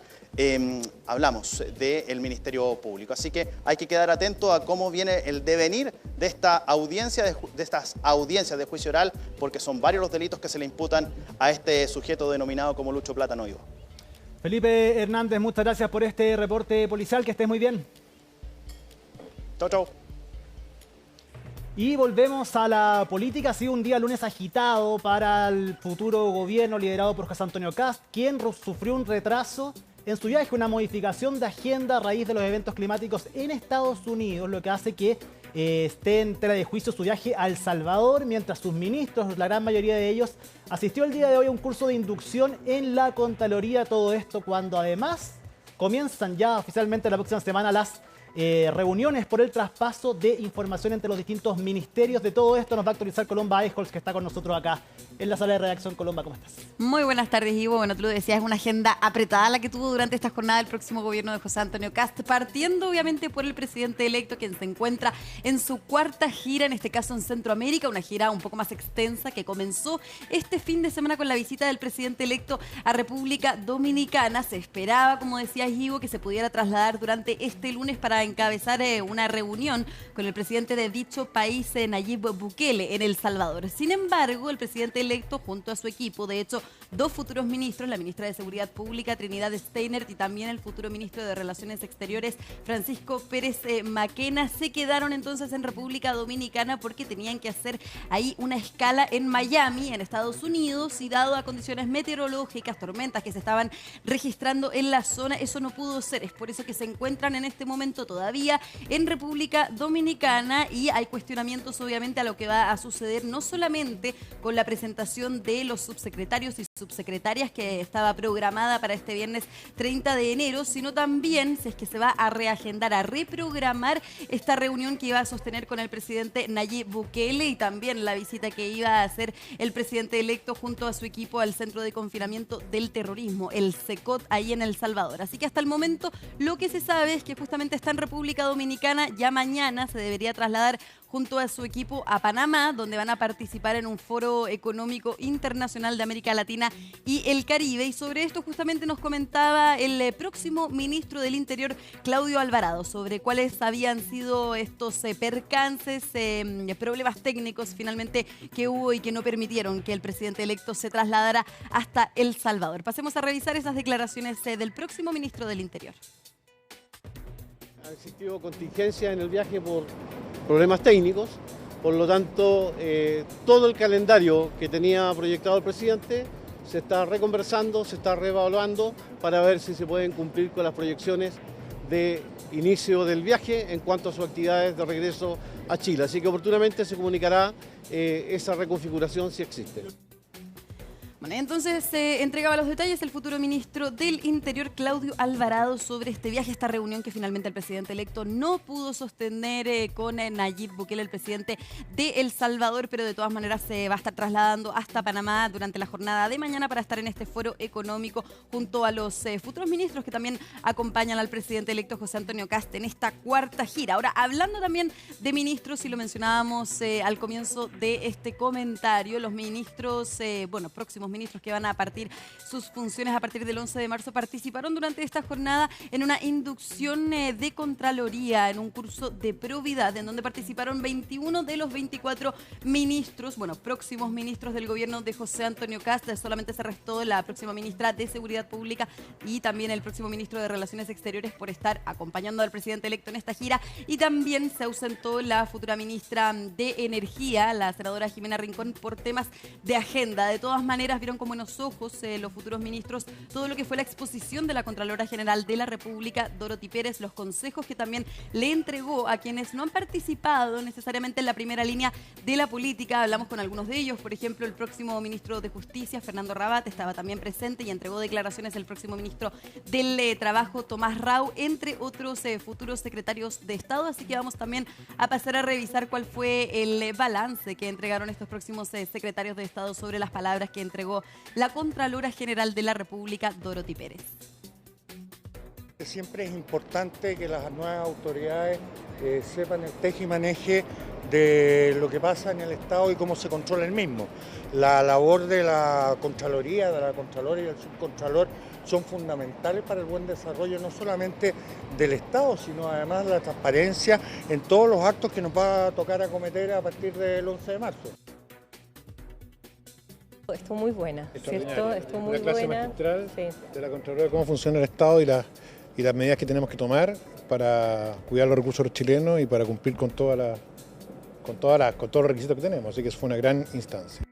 Hablamos del Ministerio Público, así que hay que quedar atento a cómo viene el devenir de esta audiencia, de estas audiencias de juicio oral, porque son varios los delitos que se le imputan a este sujeto denominado como Lucho Plátano Ivo. Felipe Hernández, muchas gracias por este reporte policial, que estés muy bien. Chau, chau. Y volvemos a la política. Ha sido un día lunes agitado para el futuro gobierno liderado por José Antonio Kast, quien sufrió un retraso en su viaje, una modificación de agenda a raíz de los eventos climáticos en Estados Unidos, lo que hace que esté en tela de juicio su viaje a El Salvador, mientras sus ministros, la gran mayoría de ellos, asistió el día de hoy a un curso de inducción en la Contraloría. Todo esto cuando además comienzan ya oficialmente la próxima semana las reuniones por el traspaso de información entre los distintos ministerios. De todo esto nos va a actualizar Colomba Eichholz, que está con nosotros acá en la sala de redacción. Colomba, ¿cómo estás? Muy buenas tardes, Ivo. Bueno, tú lo decías, es una agenda apretada la que tuvo durante esta jornada el próximo gobierno de José Antonio Kast, partiendo obviamente por el presidente electo, quien se encuentra en su cuarta gira, en este caso en Centroamérica, una gira un poco más extensa que comenzó este fin de semana con la visita del presidente electo a República Dominicana. Se esperaba, como decías, Ivo, que se pudiera trasladar durante este lunes para encabezar una reunión con el presidente de dicho país, Nayib Bukele, en El Salvador. Sin embargo, el presidente electo, junto a su equipo, de hecho, dos futuros ministros, la ministra de Seguridad Pública, Trinidad Steiner, y también el futuro ministro de Relaciones Exteriores, Francisco Pérez Maquena, se quedaron entonces en República Dominicana porque tenían que hacer ahí una escala en Miami, en Estados Unidos, y dado a condiciones meteorológicas, tormentas que se estaban registrando en la zona, eso no pudo ser. Es por eso que se encuentran en este momento todavía en República Dominicana, y hay cuestionamientos obviamente a lo que va a suceder, no solamente con la presentación de los subsecretarios y subsecretarias que estaba programada para este viernes 30 de enero, sino también si es que se va a reagendar, a reprogramar esta reunión que iba a sostener con el presidente Nayib Bukele, y también la visita que iba a hacer el presidente electo junto a su equipo al Centro de Confinamiento del Terrorismo, el CECOT, ahí en El Salvador. Así que hasta el momento lo que se sabe es que justamente está en República Dominicana. Ya mañana se debería trasladar junto a su equipo a Panamá, donde van a participar en un foro económico internacional de América Latina y el Caribe. Y sobre esto justamente nos comentaba el próximo ministro del Interior, Claudio Alvarado, sobre cuáles habían sido estos percances, problemas técnicos finalmente que hubo y que no permitieron que el presidente electo se trasladara hasta El Salvador. Pasemos a revisar esas declaraciones del próximo ministro del Interior. Ha existido contingencia en el viaje por problemas técnicos, por lo tanto todo el calendario que tenía proyectado el presidente se está reconversando, se está reevaluando para ver si se pueden cumplir con las proyecciones de inicio del viaje en cuanto a sus actividades de regreso a Chile. Así que oportunamente se comunicará esa reconfiguración si existe. Bueno, entonces entregaba los detalles el futuro ministro del Interior, Claudio Alvarado, sobre este viaje, esta reunión que finalmente el presidente electo no pudo sostener con Nayib Bukele, el presidente de El Salvador, pero de todas maneras se va a estar trasladando hasta Panamá durante la jornada de mañana para estar en este foro económico junto a los futuros ministros que también acompañan al presidente electo José Antonio Kast en esta cuarta gira. Ahora, hablando también de ministros, y lo mencionábamos al comienzo de este comentario, los ministros, próximos ministros que van a partir sus funciones a partir del 11 de marzo, participaron durante esta jornada en una inducción de Contraloría, en un curso de probidad, en donde participaron 21 de los 24 ministros, próximos ministros del gobierno de José Antonio Kast. Solamente se restó la próxima ministra de Seguridad Pública y también el próximo ministro de Relaciones Exteriores por estar acompañando al presidente electo en esta gira, y también se ausentó la futura ministra de Energía, la senadora Jimena Rincón, por temas de agenda. De todas maneras, vieron con buenos ojos los futuros ministros todo lo que fue la exposición de la Contralora General de la República, Dorothy Pérez, los consejos que también le entregó a quienes no han participado necesariamente en la primera línea de la política. Hablamos con algunos de ellos, por ejemplo, el próximo ministro de Justicia, Fernando Rabat, estaba también presente y entregó declaraciones el próximo ministro del Trabajo, Tomás Rau, entre otros futuros secretarios de Estado. Así que vamos también a pasar a revisar cuál fue el balance que entregaron estos próximos secretarios de Estado sobre las palabras que entregó la Contralora General de la República, Dorothy Pérez. Siempre es importante que las nuevas autoridades sepan el tejimaneje de lo que pasa en el Estado y cómo se controla el mismo. La labor de la Contraloría, de la Contralora y del Subcontralor son fundamentales para el buen desarrollo no solamente del Estado, sino además de la transparencia en todos los actos que nos va a tocar acometer a partir del 11 de marzo. Estuvo muy buena, ¿cierto? Estuvo muy buena. Magistral de la Contraloría de cómo funciona el Estado y las medidas que tenemos que tomar para cuidar los recursos de los chilenos y para cumplir con todos los requisitos que tenemos. Así que eso fue una gran instancia.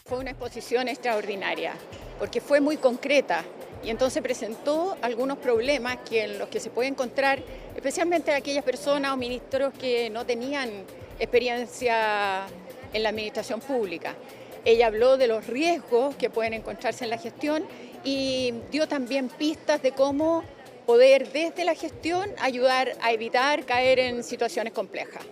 Fue una exposición extraordinaria, porque fue muy concreta y entonces presentó algunos problemas en los que se puede encontrar, especialmente aquellas personas o ministros que no tenían experiencia en la administración pública. Ella habló de los riesgos que pueden encontrarse en la gestión y dio también pistas de cómo poder desde la gestión ayudar a evitar caer en situaciones complejas.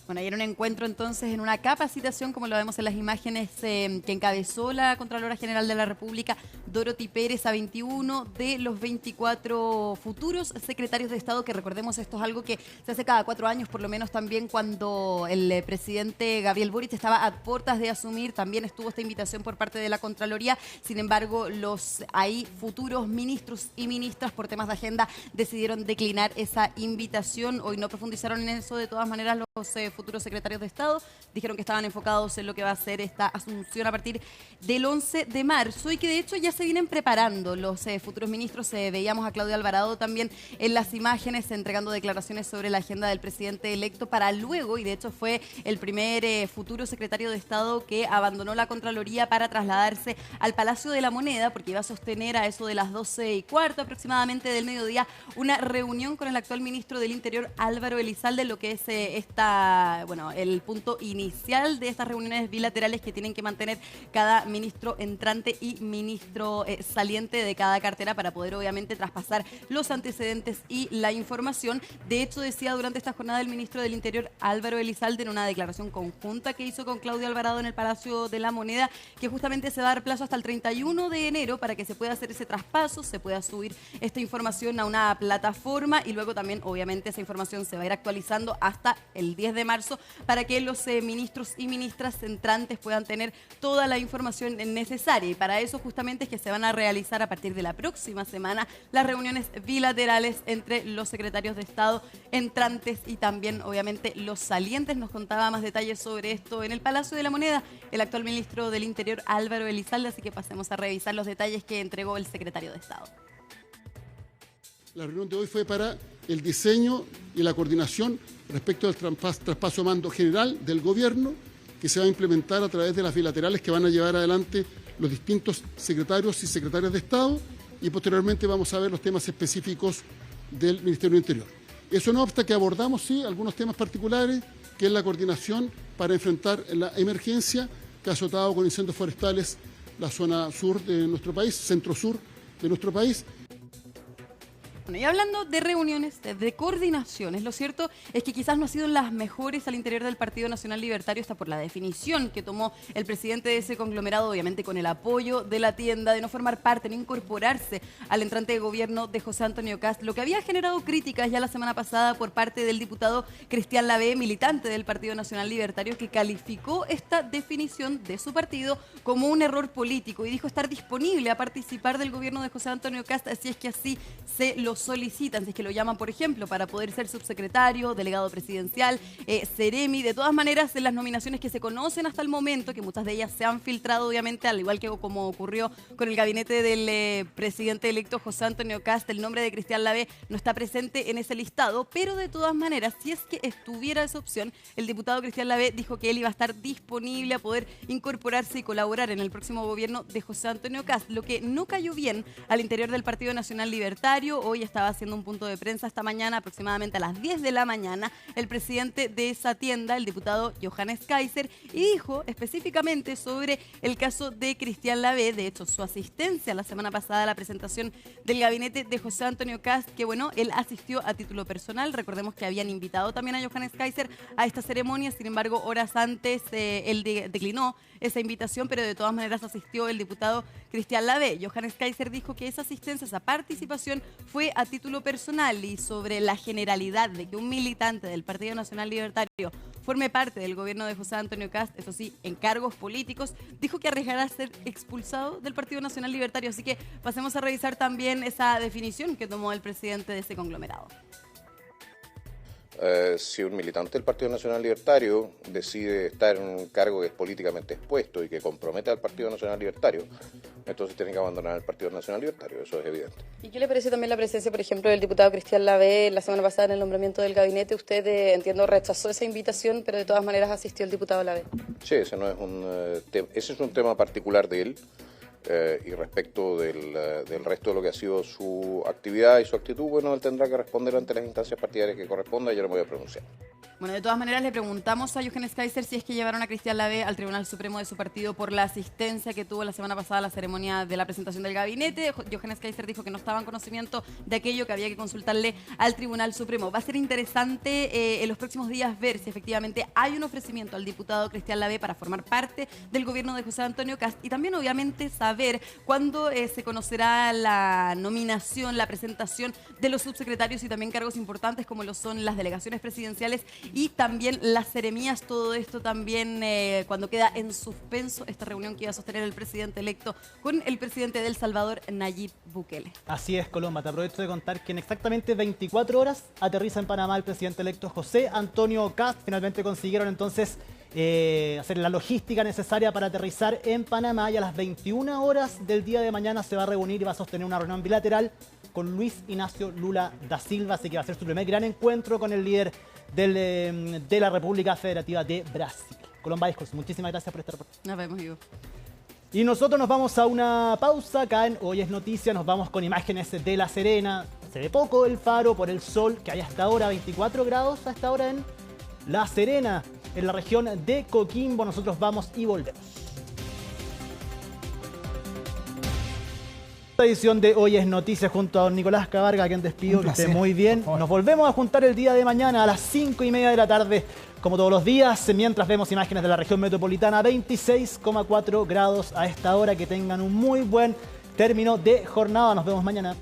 Bueno, ayer un encuentro entonces en una capacitación, como lo vemos en las imágenes, que encabezó la Contralora General de la República, Dorothy Pérez, a 21 de los 24 futuros secretarios de Estado, que recordemos esto es algo que se hace cada 4 años, por lo menos también cuando el presidente Gabriel Boric estaba a puertas de asumir, también estuvo esta invitación por parte de la Contraloría. Sin embargo, los ahí futuros ministros y ministras por temas de agenda decidieron declinar esa invitación. Hoy no profundizaron en eso, de todas maneras los futuros secretarios de Estado dijeron que estaban enfocados en lo que va a ser esta asunción a partir del 11 de marzo y que de hecho ya se vienen preparando los futuros ministros. Veíamos a Claudio Alvarado también en las imágenes entregando declaraciones sobre la agenda del presidente electo para luego, y de hecho fue el primer futuro secretario de Estado que abandonó la Contraloría para trasladarse al Palacio de la Moneda, porque iba a sostener a eso de las 12:15 aproximadamente del mediodía una reunión con el actual ministro del Interior, Álvaro Elizalde, lo que es el punto inicial de estas reuniones bilaterales que tienen que mantener cada ministro entrante y ministro saliente de cada cartera para poder obviamente traspasar los antecedentes y la información. De hecho, decía durante esta jornada el ministro del Interior, Álvaro Elizalde, en una declaración conjunta que hizo con Claudio Alvarado en el Palacio de la Moneda, que justamente se va a dar plazo hasta el 31 de enero para que se pueda hacer ese traspaso, se pueda subir esta información a una plataforma y luego también obviamente esa información se va a ir actualizando hasta el 10 de marzo para que los ministros y ministras entrantes puedan tener toda la información necesaria. Y para eso justamente es que se van a realizar a partir de la próxima semana las reuniones bilaterales entre los secretarios de Estado entrantes y también obviamente los salientes. Nos contaba más detalles sobre esto en el Palacio de la Moneda el actual ministro del Interior, Álvaro Elizalde, así que pasemos a revisar los detalles que entregó el secretario de Estado. La reunión de hoy fue para el diseño y la coordinación respecto del traspaso de mando general del gobierno que se va a implementar a través de las bilaterales que van a llevar adelante los distintos secretarios y secretarias de Estado, y posteriormente vamos a ver los temas específicos del Ministerio del Interior. Eso no obsta que abordamos, sí, algunos temas particulares, que es la coordinación para enfrentar la emergencia que ha azotado con incendios forestales la zona sur de nuestro país, centro-sur de nuestro país. Bueno, y hablando de reuniones, de coordinaciones, lo cierto es que quizás no han sido las mejores al interior del Partido Nacional Libertario, hasta por la definición que tomó el presidente de ese conglomerado, obviamente con el apoyo de la tienda, de no formar parte, no incorporarse al entrante de gobierno de José Antonio Kast, lo que había generado críticas ya la semana pasada por parte del diputado Cristian Lavé, militante del Partido Nacional Libertario, que calificó esta definición de su partido como un error político y dijo estar disponible a participar del gobierno de José Antonio Kast si es que así se lo solicitan, si es que lo llaman, por ejemplo, para poder ser subsecretario, delegado presidencial, seremi. De todas maneras, en las nominaciones que se conocen hasta el momento, que muchas de ellas se han filtrado, obviamente, al igual que como ocurrió con el gabinete del presidente electo José Antonio Kast, el nombre de Cristian Lavé no está presente en ese listado, pero de todas maneras, si es que estuviera esa opción, el diputado Cristian Lavé dijo que él iba a estar disponible a poder incorporarse y colaborar en el próximo gobierno de José Antonio Kast, lo que no cayó bien al interior del Partido Nacional Libertario. Hoy estaba haciendo un punto de prensa esta mañana, aproximadamente a las 10 de la mañana, el presidente de esa tienda, el diputado Johannes Kaiser, y dijo específicamente sobre el caso de Cristian Lavé, de hecho su asistencia la semana pasada a la presentación del gabinete de José Antonio Kast, que bueno, él asistió a título personal. Recordemos que habían invitado también a Johannes Kaiser a esta ceremonia, sin embargo, horas antes él declinó esa invitación, pero de todas maneras asistió el diputado Cristian Lavé. Johannes Kaiser dijo que esa asistencia, esa participación fue a título personal, y sobre la generalidad de que un militante del Partido Nacional Libertario forme parte del gobierno de José Antonio Kast, eso sí, en cargos políticos, dijo que arriesgará a ser expulsado del Partido Nacional Libertario. Así que pasemos a revisar también esa definición que tomó el presidente de ese conglomerado. Si un militante del Partido Nacional Libertario decide estar en un cargo que es políticamente expuesto y que compromete al Partido Nacional Libertario, entonces tiene que abandonar el Partido Nacional Libertario, eso es evidente. ¿Y qué le parece también la presencia, por ejemplo, del diputado Cristian Lavé la semana pasada en el nombramiento del gabinete? Usted, entiendo, rechazó esa invitación, pero de todas maneras asistió el diputado Lavé. Sí, ese no es ese es un tema particular de él. Y respecto del resto de lo que ha sido su actividad y su actitud, bueno, él tendrá que responder ante las instancias partidarias que corresponda, y yo no me voy a pronunciar. Bueno, de todas maneras le preguntamos a Johannes Kaiser si es que llevaron a Cristian Lavé al Tribunal Supremo de su partido por la asistencia que tuvo la semana pasada a la ceremonia de la presentación del gabinete. Johannes Kaiser dijo que no estaba en conocimiento de aquello, que había que consultarle al Tribunal Supremo. Va a ser interesante en los próximos días ver si efectivamente hay un ofrecimiento al diputado Cristian Lavé para formar parte del gobierno de José Antonio Kast, y también obviamente saber cuándo se conocerá la nominación, la presentación de los subsecretarios y también cargos importantes como lo son las delegaciones presidenciales y también las seremías. Todo esto también cuando queda en suspenso esta reunión que iba a sostener el presidente electo con el presidente de El Salvador, Nayib Bukele. Así es, Colomba. Te aprovecho de contar que en exactamente 24 horas aterriza en Panamá el presidente electo José Antonio Kast. Finalmente consiguieron entonces hacer la logística necesaria para aterrizar en Panamá, y a las 21 horas del día de mañana se va a reunir y va a sostener una reunión bilateral con Luis Ignacio Lula da Silva, así que va a ser su primer gran encuentro con el líder de la República Federativa de Brasil. Colomba Discos, muchísimas gracias por estar por aquí. Nos vemos, Ivo. Y nosotros nos vamos a una pausa acá en Hoy es Noticia. Nos vamos con imágenes de La Serena. Se ve poco el faro por el sol que hay hasta ahora, 24 grados a esta hora en La Serena, en la región de Coquimbo. Nosotros vamos y volvemos. Esta edición de Hoy es Noticias junto a don Nicolás Cabarga, a quien despido, que esté muy bien. Nos volvemos a juntar el día de mañana a las 5:30 de la tarde, como todos los días, mientras vemos imágenes de la región metropolitana, 26,4 grados a esta hora. Que tengan un muy buen término de jornada. Nos vemos mañana.